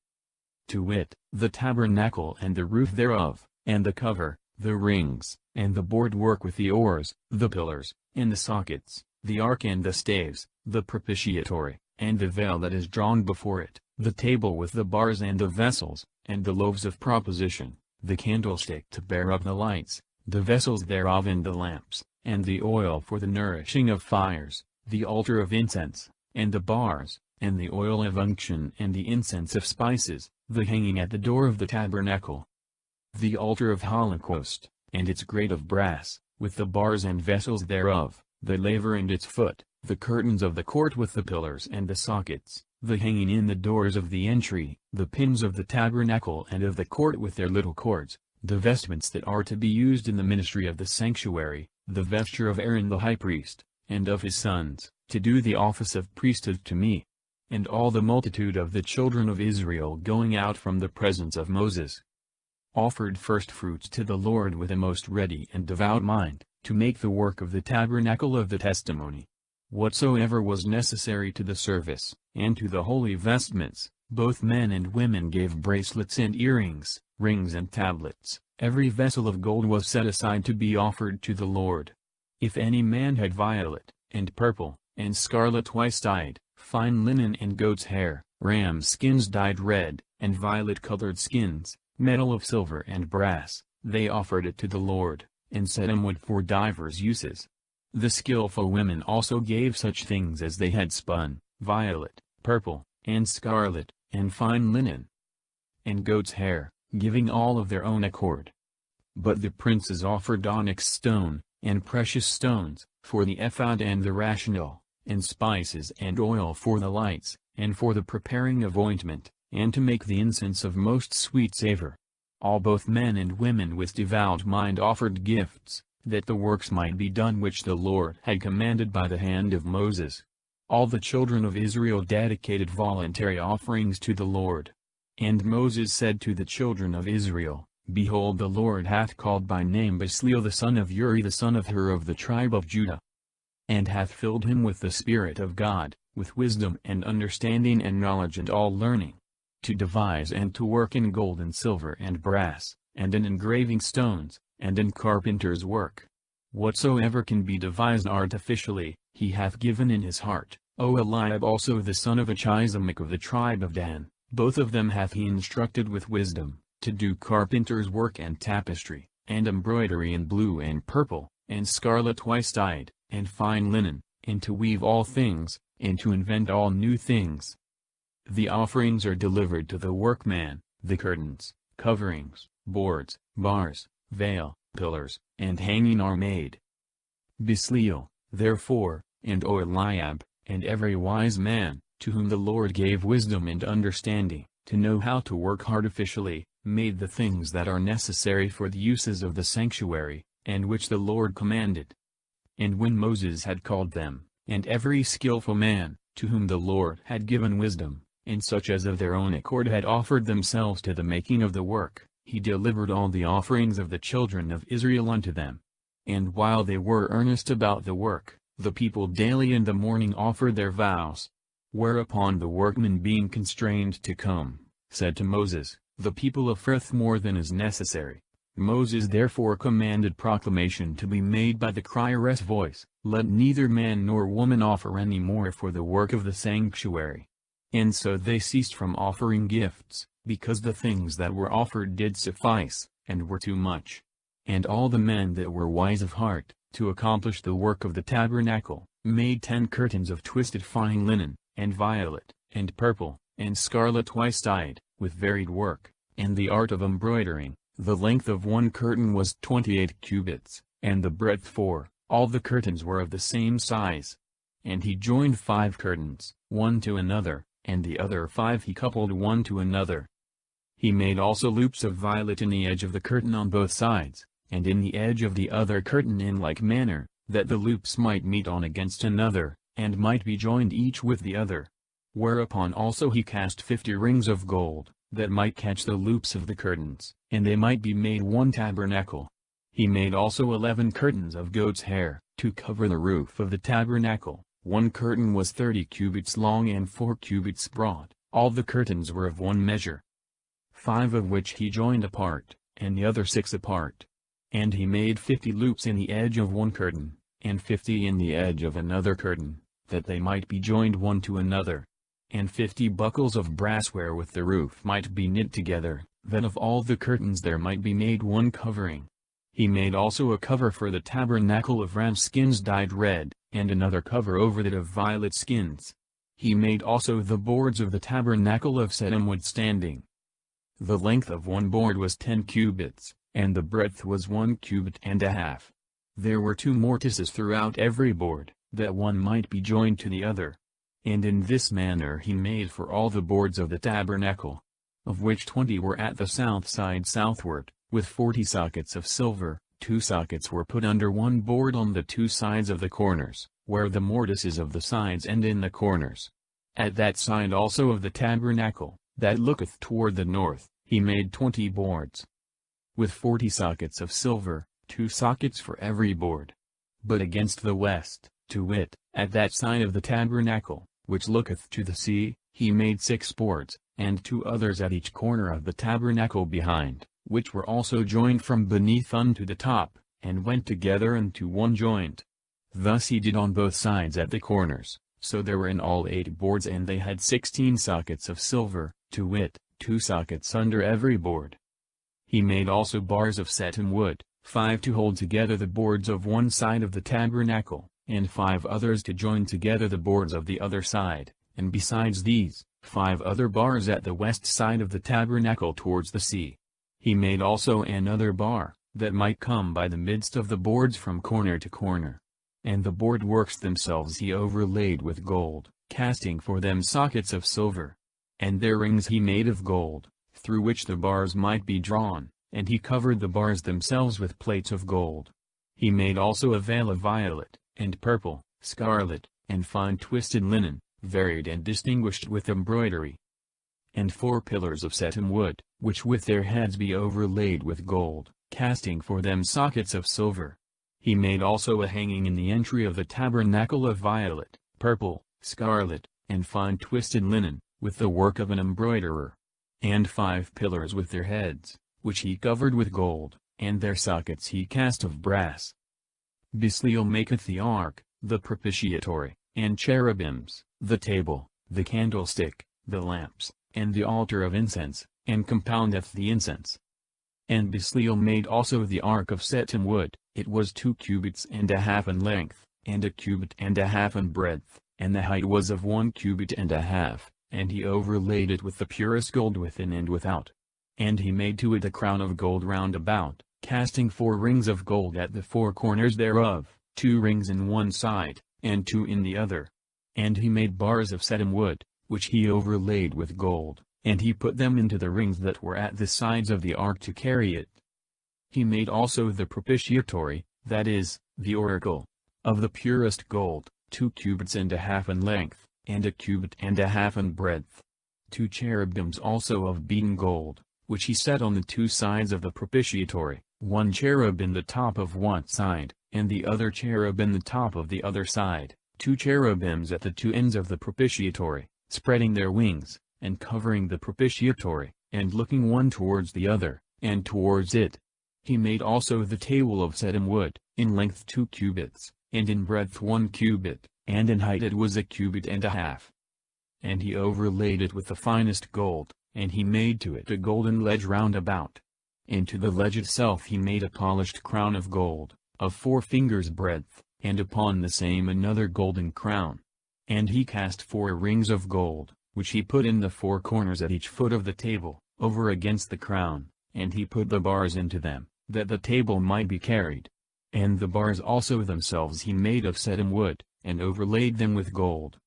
To wit, the tabernacle and the roof thereof, and the cover, the rings, and the board work with the oars, the pillars, and the sockets, the ark and the staves, the propitiatory, and the veil that is drawn before it, the table with the bars and the vessels, and the loaves of proposition, the candlestick to bear up the lights, the vessels thereof and the lamps, and the oil for the nourishing of fires, the altar of incense, and the bars, and the oil of unction and the incense of spices, the hanging at the door of the tabernacle, the altar of holocaust, and its grate of brass, with the bars and vessels thereof, the laver and its foot, the curtains of the court with the pillars and the sockets, the hanging in the doors of the entry, the pins of the tabernacle and of the court with their little cords, the vestments that are to be used in the ministry of the sanctuary, the vesture of Aaron the high priest, and of his sons, to do the office of priesthood to me. And all the multitude of the children of Israel going out from the presence of Moses, offered firstfruits to the Lord with a most ready and devout mind, to make the work of the tabernacle of the testimony. Whatsoever was necessary to the service, and to the holy vestments, both men and women gave bracelets and earrings, rings and tablets. Every vessel of gold was set aside to be offered to the Lord. If any man had violet, and purple, and scarlet twice-dyed, fine linen and goat's hair, ram skins dyed red, and violet-colored skins, metal of silver and brass, they offered it to the Lord, and sedim wood for divers uses. The skillful women also gave such things as they had spun, violet, purple, and scarlet, and fine linen, and goat's hair, giving all of their own accord. But the princes offered onyx stone, and precious stones, for the ephod and the rational, and spices and oil for the lights, and for the preparing of ointment, and to make the incense of most sweet savor. All both men and women with devout mind offered gifts, that the works might be done which the Lord had commanded by the hand of Moses. All the children of Israel dedicated voluntary offerings to the Lord. And Moses said to the children of Israel, Behold, the Lord hath called by name Bezaleel the son of Uri the son of Hur of the tribe of Judah, and hath filled him with the Spirit of God, with wisdom and understanding and knowledge and all learning, to devise and to work in gold and silver and brass, and in engraving stones, and in carpenter's work. Whatsoever can be devised artificially, he hath given in his heart. Oholiab also the son of Achisamach of the tribe of Dan, both of them hath he instructed with wisdom, to do carpenter's work and tapestry, and embroidery in blue and purple, and scarlet twice-dyed, and fine linen, and to weave all things, and to invent all new things. The offerings are delivered to the workman, the curtains, coverings, boards, bars, veil, pillars, and hanging are made. Bezaleel, therefore, and Oholiab, and every wise man, to whom the Lord gave wisdom and understanding, to know how to work artificially, made the things that are necessary for the uses of the sanctuary, and which the Lord commanded. And when Moses had called them, and every skillful man, to whom the Lord had given wisdom, and such as of their own accord had offered themselves to the making of the work, he delivered all the offerings of the children of Israel unto them. And while they were earnest about the work, the people daily in the morning offered their vows. Whereupon the workmen being constrained to come, said to Moses, The people affreth more than is necessary. Moses therefore commanded proclamation to be made by the crier's voice, Let neither man nor woman offer any more for the work of the sanctuary. And so they ceased from offering gifts, because the things that were offered did suffice, and were too much. And all the men that were wise of heart, to accomplish the work of the tabernacle, made 10 curtains of twisted fine linen, and violet, and purple, and scarlet twice-dyed, with varied work, and the art of embroidering. The length of one curtain was 28 cubits, and the breadth 4, all the curtains were of the same size. And he joined 5 curtains, one to another, and the other 5 he coupled one to another. He made also loops of violet in the edge of the curtain on both sides, and in the edge of the other curtain in like manner, that the loops might meet on against another, and might be joined each with the other. Whereupon also he cast 50 rings of gold, that might catch the loops of the curtains, and they might be made one tabernacle. He made also 11 curtains of goat's hair, to cover the roof of the tabernacle. One curtain was 30 cubits long and 4 cubits broad, all the curtains were of one measure. 5 of which he joined apart, and the other 6 apart. And he made 50 loops in the edge of one curtain, and 50 in the edge of another curtain, that they might be joined one to another. And 50 buckles of brass wherewith the roof might be knit together, that of all the curtains there might be made one covering. He made also a cover for the tabernacle of ram skins dyed red, and another cover over that of violet skins. He made also the boards of the tabernacle of shittim wood standing. The length of one board was 10 cubits, and the breadth was 1 cubit and a half. There were 2 mortices throughout every board, that one might be joined to the other. And in this manner he made for all the boards of the tabernacle, of which 20 were at the south side southward, with 40 sockets of silver. 2 sockets were put under one board on the 2 sides of the corners, where the mortices of the sides end in the corners. At that side also of the tabernacle, that looketh toward the north, he made 20 boards, with 40 sockets of silver, 2 sockets for every board. But against the west, to wit, at that side of the tabernacle, which looketh to the sea, he made 6 boards, and 2 others at each corner of the tabernacle behind, which were also joined from beneath unto the top, and went together unto one joint. Thus he did on both sides at the corners, so there were in all 8 boards, and they had 16 sockets of silver, to wit, 2 sockets under every board. He made also bars of shittim wood, 5 to hold together the boards of one side of the tabernacle, and 5 others to join together the boards of the other side, and besides these, 5 other bars at the west side of the tabernacle towards the sea. He made also another bar, that might come by the midst of the boards from corner to corner. And the board works themselves he overlaid with gold, casting for them sockets of silver. And their rings he made of gold, through which the bars might be drawn, and he covered the bars themselves with plates of gold. He made also a veil of violet, and purple, scarlet, and fine twisted linen, varied and distinguished with embroidery. And 4 pillars of shittim wood, which with their heads be overlaid with gold, casting for them sockets of silver. He made also a hanging in the entry of the tabernacle of violet, purple, scarlet, and fine twisted linen, with the work of an embroiderer. And 5 pillars with their heads, which he covered with gold, and their sockets he cast of brass. Bezalel maketh the ark, the propitiatory, and cherubims, the table, the candlestick, the lamps, and the altar of incense, and compoundeth the incense. And Bezalel made also the ark of shittim wood. It was 2 cubits and a half in length, and 1 cubit and a half in breadth, and the height was of 1 cubit and a half, and he overlaid it with the purest gold within and without. And he made to it a crown of gold round about, casting 4 rings of gold at the 4 corners thereof, 2 rings in one side, and 2 in the other. And he made bars of shittim wood, which he overlaid with gold, and he put them into the rings that were at the sides of the ark to carry it. He made also the propitiatory, that is, the oracle, of the purest gold, 2 cubits and a half in length, and 1.5 cubits in breadth. 2 cherubims also of beaten gold, which he set on the 2 sides of the propitiatory, 1 cherub in the top of one side, and the other cherub in the top of the other side, 2 cherubims at the 2 ends of the propitiatory, spreading their wings, and covering the propitiatory, and looking one towards the other, and towards it. He made also the table of setim wood, in length 2 cubits, and in breadth 1 cubit, and in height it was 1.5 cubits. And he overlaid it with the finest gold, and he made to it a golden ledge round about. And to the ledge itself he made a polished crown of gold, of 4 fingers breadth, and upon the same another golden crown. And he cast 4 rings of gold, which he put in the 4 corners at each foot of the table, over against the crown, and he put the bars into them, that the table might be carried. And the bars also themselves he made of setim wood, and overlaid them with gold.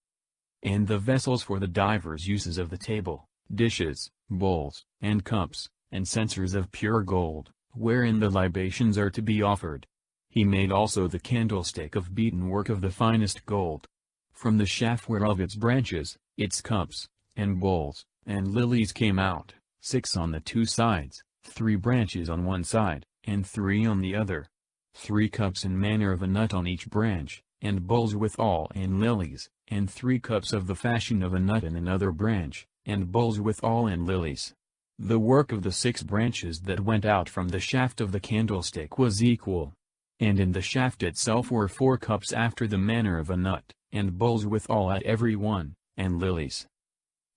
And the vessels for the divers uses of the table, dishes, bowls, and cups, and censers of pure gold, wherein the libations are to be offered. He made also the candlestick of beaten work of the finest gold. From the shaft whereof its branches, its cups, and bowls, and lilies came out, 6 on the 2 sides, 3 branches on one side, and 3 on the other. 3 cups in manner of a nut on each branch, and bowls withal and lilies, and 3 cups of the fashion of a nut in another branch, and bowls withal and lilies. The work of the 6 branches that went out from the shaft of the candlestick was equal. And in the shaft itself were 4 cups after the manner of a nut, and bowls withal at every one, and lilies.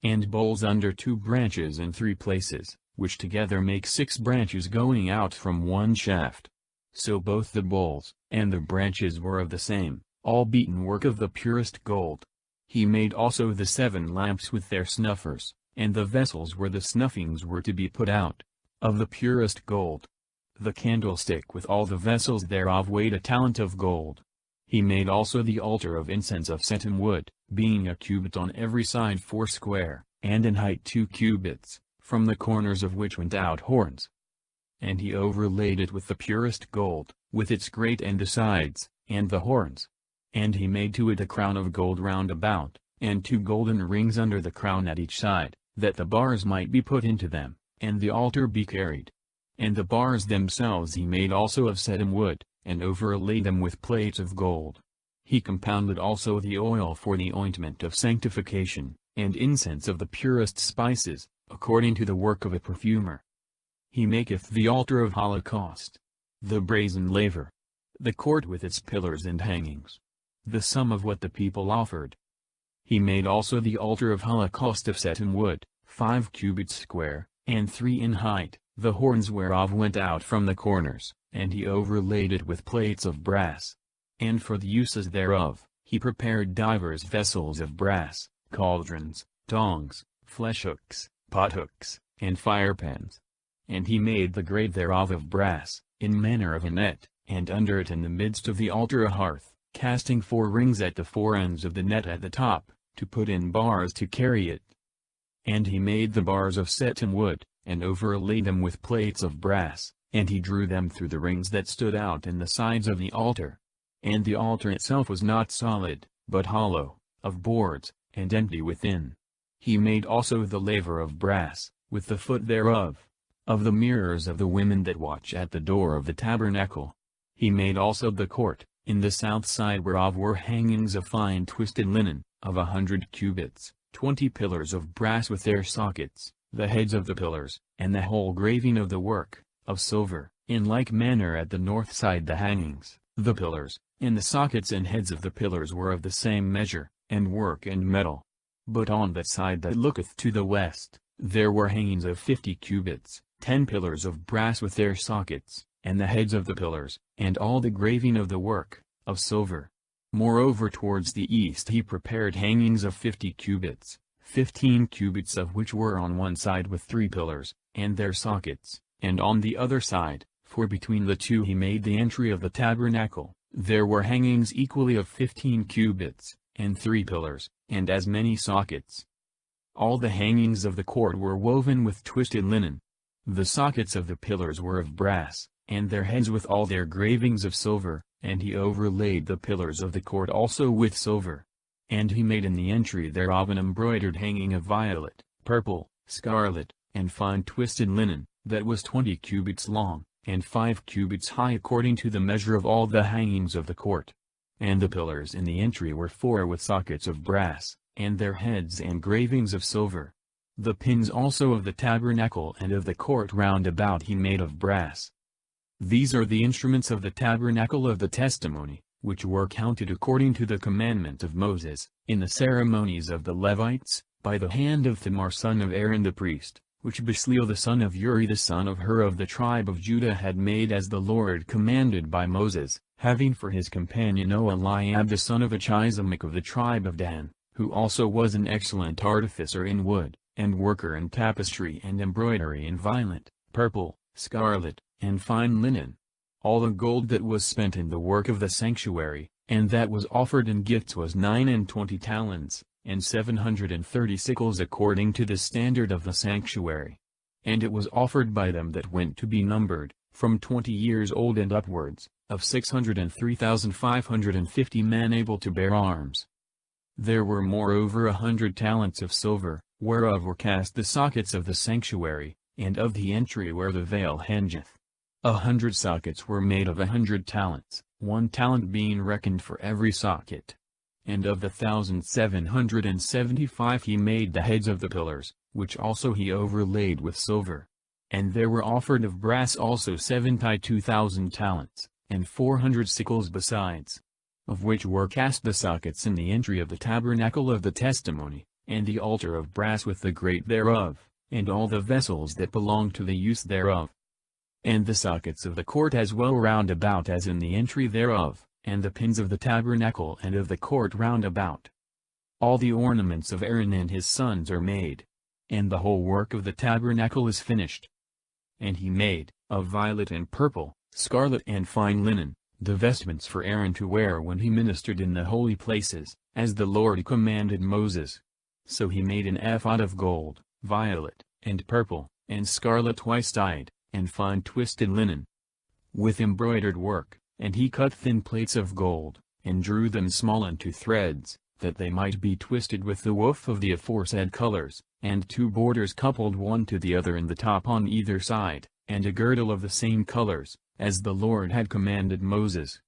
And bowls under 2 branches in 3 places, which together make 6 branches going out from one shaft. So both the bowls, and the branches were of the same, all beaten work of the purest gold. He made also the 7 lamps with their snuffers, and the vessels where the snuffings were to be put out, of the purest gold. The candlestick with all the vessels thereof weighed 1 talent of gold. He made also the altar of incense of setim wood, being 1 cubit on every side 4 square, and in height 2 cubits, from the corners of which went out horns. And he overlaid it with the purest gold, with its grate and the sides, and the horns. And he made to it a crown of gold round about, and 2 golden rings under the crown at each side, that the bars might be put into them, and the altar be carried. And the bars themselves he made also of setim wood, and overlaid them with plates of gold. He compounded also the oil for the ointment of sanctification, and incense of the purest spices, according to the work of a perfumer. He maketh the altar of holocaust, the brazen laver, the court with its pillars and hangings, the sum of what the people offered. He made also the altar of holocaust of setim wood, 5 cubits square, and 3 in height, the horns whereof went out from the corners, and he overlaid it with plates of brass. And for the uses thereof, he prepared divers vessels of brass, cauldrons, tongs, flesh hooks, pot hooks, and firepans. And he made the grate thereof of brass, in manner of a net, and under it in the midst of the altar a hearth, casting 4 rings at the 4 ends of the net at the top, to put in bars to carry it. And he made the bars of setim wood, and overlaid them with plates of brass, and he drew them through the rings that stood out in the sides of the altar. And the altar itself was not solid, but hollow, of boards, and empty within. He made also the laver of brass, with the foot thereof, of the mirrors of the women that watch at the door of the tabernacle. He made also the court, in the south side whereof were hangings of fine twisted linen, of 100 cubits, 20 pillars of brass with their sockets, the heads of the pillars, and the whole graving of the work, of silver. In like manner at the north side the hangings, the pillars, and the sockets and heads of the pillars were of the same measure, and work and metal. But on that side that looketh to the west, there were hangings of 50 cubits, 10 pillars of brass with their sockets, and the heads of the pillars, and all the graving of the work, of silver. Moreover towards the east he prepared hangings of 50 cubits, 15 cubits of which were on one side with 3 pillars, and their sockets, and on the other side, for between the 2 he made the entry of the tabernacle, there were hangings equally of 15 cubits, and 3 pillars, and as many sockets. All the hangings of the court were woven with twisted linen. The sockets of the pillars were of brass, and their heads with all their gravings of silver, and he overlaid the pillars of the court also with silver. And he made in the entry thereof an embroidered hanging of violet, purple, scarlet, and fine twisted linen, that was 20 cubits long, and 5 cubits high according to the measure of all the hangings of the court. And the pillars in the entry were 4 with sockets of brass, and their heads and gravings of silver. The pins also of the tabernacle and of the court round about he made of brass. These are the instruments of the tabernacle of the testimony, which were counted according to the commandment of Moses, in the ceremonies of the Levites, by the hand of Thamar son of Aaron the priest, which Bezaleel the son of Uri the son of Hur of the tribe of Judah had made as the Lord commanded by Moses, having for his companion Oholiab the son of Achisamach of the tribe of Dan, who also was an excellent artificer in wood, and worker in tapestry and embroidery in violet, purple, scarlet, and fine linen. All the gold that was spent in the work of the sanctuary, and that was offered in gifts was 29 talents, and 730 sickles according to the standard of the sanctuary. And it was offered by them that went to be numbered, from 20 years old and upwards, of 603,550 men able to bear arms. There were moreover 100 talents of silver, whereof were cast the sockets of the sanctuary, and of the entry where the veil hangeth. 100 sockets were made of 100 talents, 1 talent being reckoned for every socket. And of the 1,775 he made the heads of the pillars, which also he overlaid with silver. And there were offered of brass also 72,000 talents, and 400 sickles besides, of which were cast the sockets in the entry of the tabernacle of the testimony, and the altar of brass with the grate thereof, and all the vessels that belonged to the use thereof. And the sockets of the court as well round about as in the entry thereof, and the pins of the tabernacle and of the court round about. All the ornaments of Aaron and his sons are made. And the whole work of the tabernacle is finished. And he made, of violet and purple, scarlet and fine linen, the vestments for Aaron to wear when he ministered in the holy places, as the Lord commanded Moses. So he made an ephod of gold, violet, and purple, and scarlet twice-dyed, and fine twisted linen, with embroidered work, and he cut thin plates of gold, and drew them small into threads, that they might be twisted with the woof of the aforesaid colors, and 2 borders coupled one to the other in the top on either side, and a girdle of the same colors, as the Lord had commanded Moses.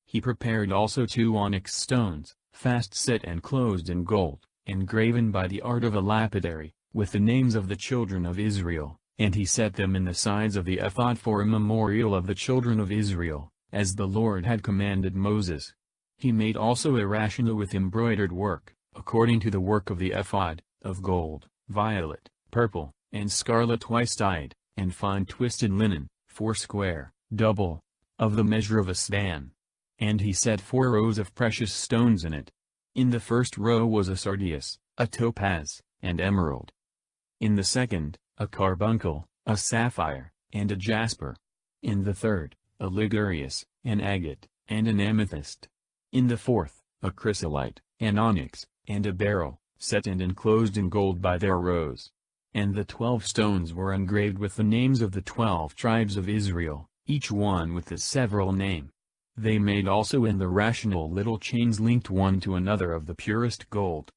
He prepared also 2 onyx stones, fast set and closed in gold, engraven by the art of a lapidary, with the names of the children of Israel, and he set them in the sides of the ephod for a memorial of the children of Israel, as the Lord had commanded Moses. He made also a rational with embroidered work, according to the work of the ephod, of gold, violet, purple, and scarlet twice-dyed, and fine twisted linen, 4 square, double, of the measure of a span. And he set 4 rows of precious stones in it. In the first row was a sardius, a topaz, and emerald. In the second, a carbuncle, a sapphire, and a jasper. In the third, a ligurius, an agate, and an amethyst. In the fourth, a chrysolite, an onyx, and a beryl, set and enclosed in gold by their rows. And the 12 stones were engraved with the names of the 12 tribes of Israel, each one with its several name. They made also in the rational little chains linked one to another of the purest gold.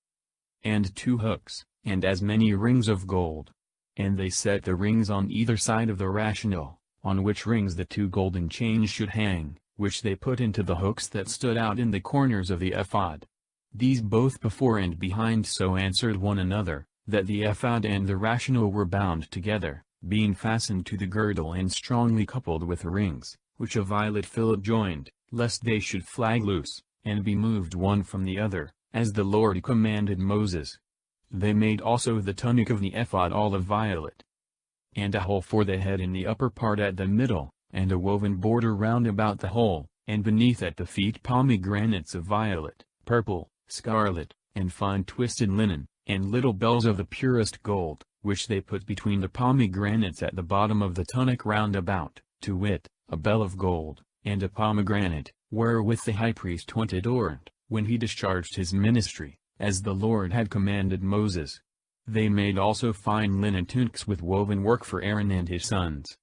And 2 hooks, and as many rings of gold. And they set the rings on either side of the rational, on which rings the 2 golden chains should hang, which they put into the hooks that stood out in the corners of the ephod. These both before and behind so answered one another, that the ephod and the rational were bound together, being fastened to the girdle and strongly coupled with rings, which a violet fillet joined, lest they should flag loose, and be moved one from the other, as the Lord commanded Moses. They made also the tunic of the ephod all of violet, and a hole for the head in the upper part at the middle, and a woven border round about the hole, and beneath at the feet pomegranates of violet, purple, scarlet, and fine twisted linen, and little bells of the purest gold, which they put between the pomegranates at the bottom of the tunic round about, to wit, a bell of gold, and a pomegranate, wherewith the high priest went adorned, when he discharged his ministry, as the Lord had commanded Moses. They made also fine linen tunics with woven work for Aaron and his sons,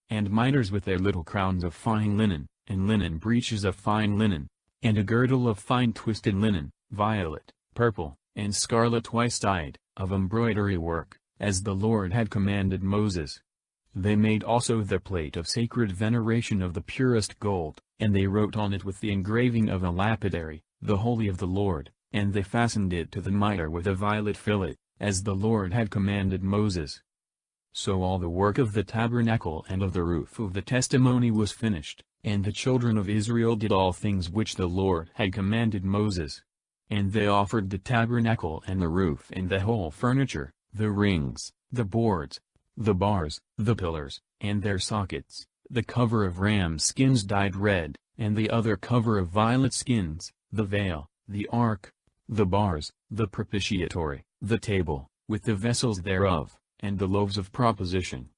and mitres with their little crowns of fine linen, and linen breeches of fine linen, and a girdle of fine twisted linen, violet, purple, and scarlet twice-dyed, of embroidery work, as the Lord had commanded Moses. They made also the plate of sacred veneration of the purest gold, and they wrote on it with the engraving of a lapidary, the Holy of the Lord, and they fastened it to the mitre with a violet fillet, as the Lord had commanded Moses. So all the work of the tabernacle and of the roof of the testimony was finished, and the children of Israel did all things which the Lord had commanded Moses. And they offered the tabernacle and the roof and the whole furniture, the rings, the boards, the bars, the pillars, and their sockets, the cover of ram skins dyed red, and the other cover of violet skins, the veil, the ark, the bars, the propitiatory, the table, with the vessels thereof, and the loaves of proposition,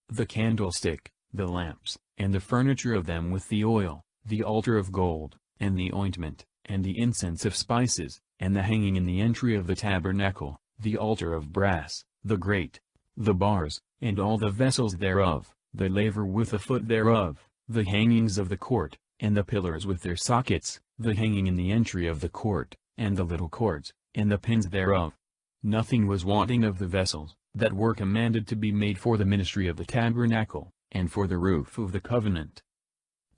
the candlestick, the lamps, and the furniture of them with the oil, the altar of gold, and the ointment, and the incense of spices, and the hanging in the entry of the tabernacle, the altar of brass, the grate, the bars, and all the vessels thereof, the laver with the foot thereof, the hangings of the court, and the pillars with their sockets, the hanging in the entry of the court, and the little cords, and the pins thereof. Nothing was wanting of the vessels that were commanded to be made for the ministry of the tabernacle, and for the roof of the covenant.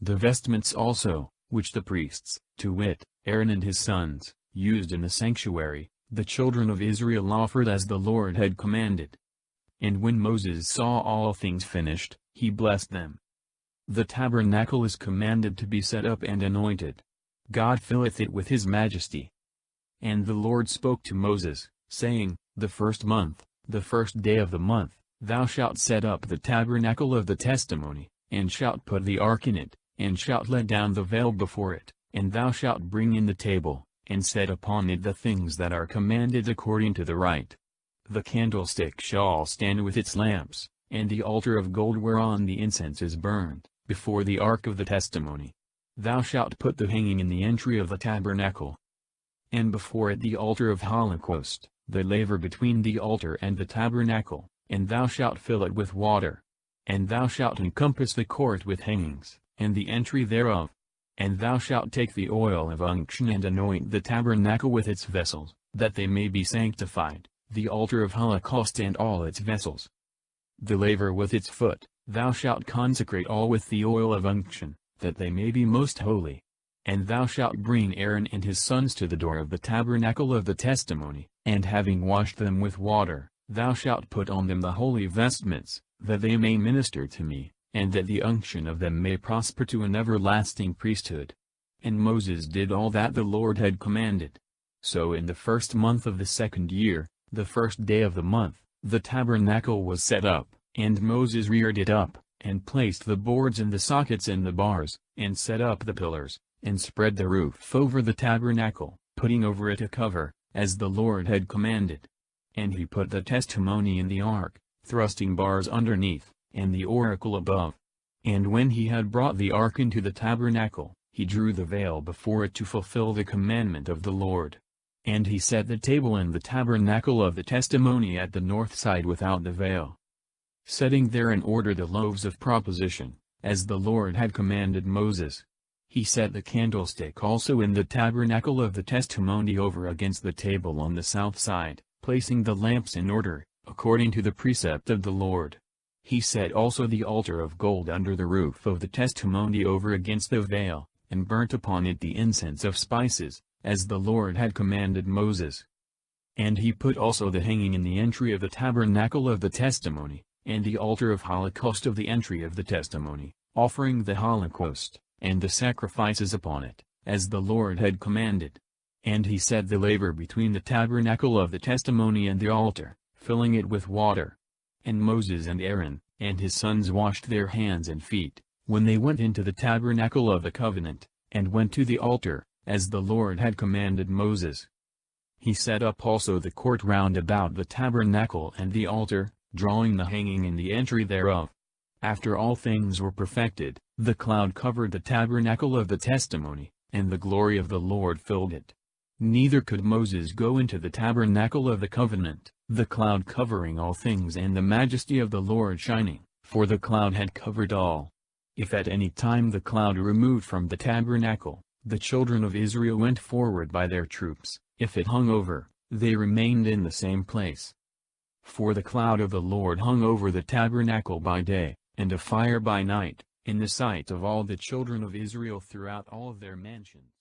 The vestments also, which the priests, to wit, Aaron and his sons, used in the sanctuary, the children of Israel offered as the Lord had commanded. And when Moses saw all things finished, he blessed them. The tabernacle is commanded to be set up and anointed. God filleth it with his majesty. And the Lord spoke to Moses, saying, The first month, the first day of the month, thou shalt set up the tabernacle of the testimony, and shalt put the ark in it, and shalt let down the veil before it, and thou shalt bring in the table, and set upon it the things that are commanded according to the right. The candlestick shall stand with its lamps, and the altar of gold whereon the incense is burned, before the ark of the testimony. Thou shalt put the hanging in the entry of the tabernacle, and before it the altar of holocaust, the laver between the altar and the tabernacle, and thou shalt fill it with water. And thou shalt encompass the court with hangings, and the entry thereof. And thou shalt take the oil of unction and anoint the tabernacle with its vessels, that they may be sanctified, the altar of holocaust and all its vessels. The laver with its foot, thou shalt consecrate all with the oil of unction, that they may be most holy. And thou shalt bring Aaron and his sons to the door of the tabernacle of the testimony, and having washed them with water, thou shalt put on them the holy vestments, that they may minister to me, and that the unction of them may prosper to an everlasting priesthood. And Moses did all that the Lord had commanded. So in the first month of the second year, the first day of the month, the tabernacle was set up, and Moses reared it up, and placed the boards and the sockets and the bars, and set up the pillars, and spread the roof over the tabernacle, putting over it a cover, as the Lord had commanded. And he put the testimony in the ark, thrusting bars underneath, and the oracle above. And when he had brought the ark into the tabernacle, he drew the veil before it to fulfill the commandment of the Lord. And he set the table in the tabernacle of the testimony at the north side without the veil, setting there in order the loaves of proposition, as the Lord had commanded Moses. He set the candlestick also in the tabernacle of the testimony over against the table on the south side, placing the lamps in order, according to the precept of the Lord. He set also the altar of gold under the roof of the testimony over against the veil, and burnt upon it the incense of spices, as the Lord had commanded Moses. And he put also the hanging in the entry of the tabernacle of the testimony, and the altar of holocaust of the entry of the testimony, offering the holocaust, and the sacrifices upon it, as the Lord had commanded. And he set the laver between the tabernacle of the testimony and the altar, filling it with water. And Moses and Aaron, and his sons washed their hands and feet, when they went into the tabernacle of the covenant, and went to the altar, as the Lord had commanded Moses. He set up also the court round about the tabernacle and the altar, drawing the hanging in the entry thereof. After all things were perfected, the cloud covered the tabernacle of the testimony, and the glory of the Lord filled it. Neither could Moses go into the tabernacle of the covenant, the cloud covering all things and the majesty of the Lord shining, for the cloud had covered all. If at any time the cloud removed from the tabernacle, the children of Israel went forward by their troops; if it hung over, they remained in the same place. For the cloud of the Lord hung over the tabernacle by day, and a fire by night, in the sight of all the children of Israel throughout all of their mansions.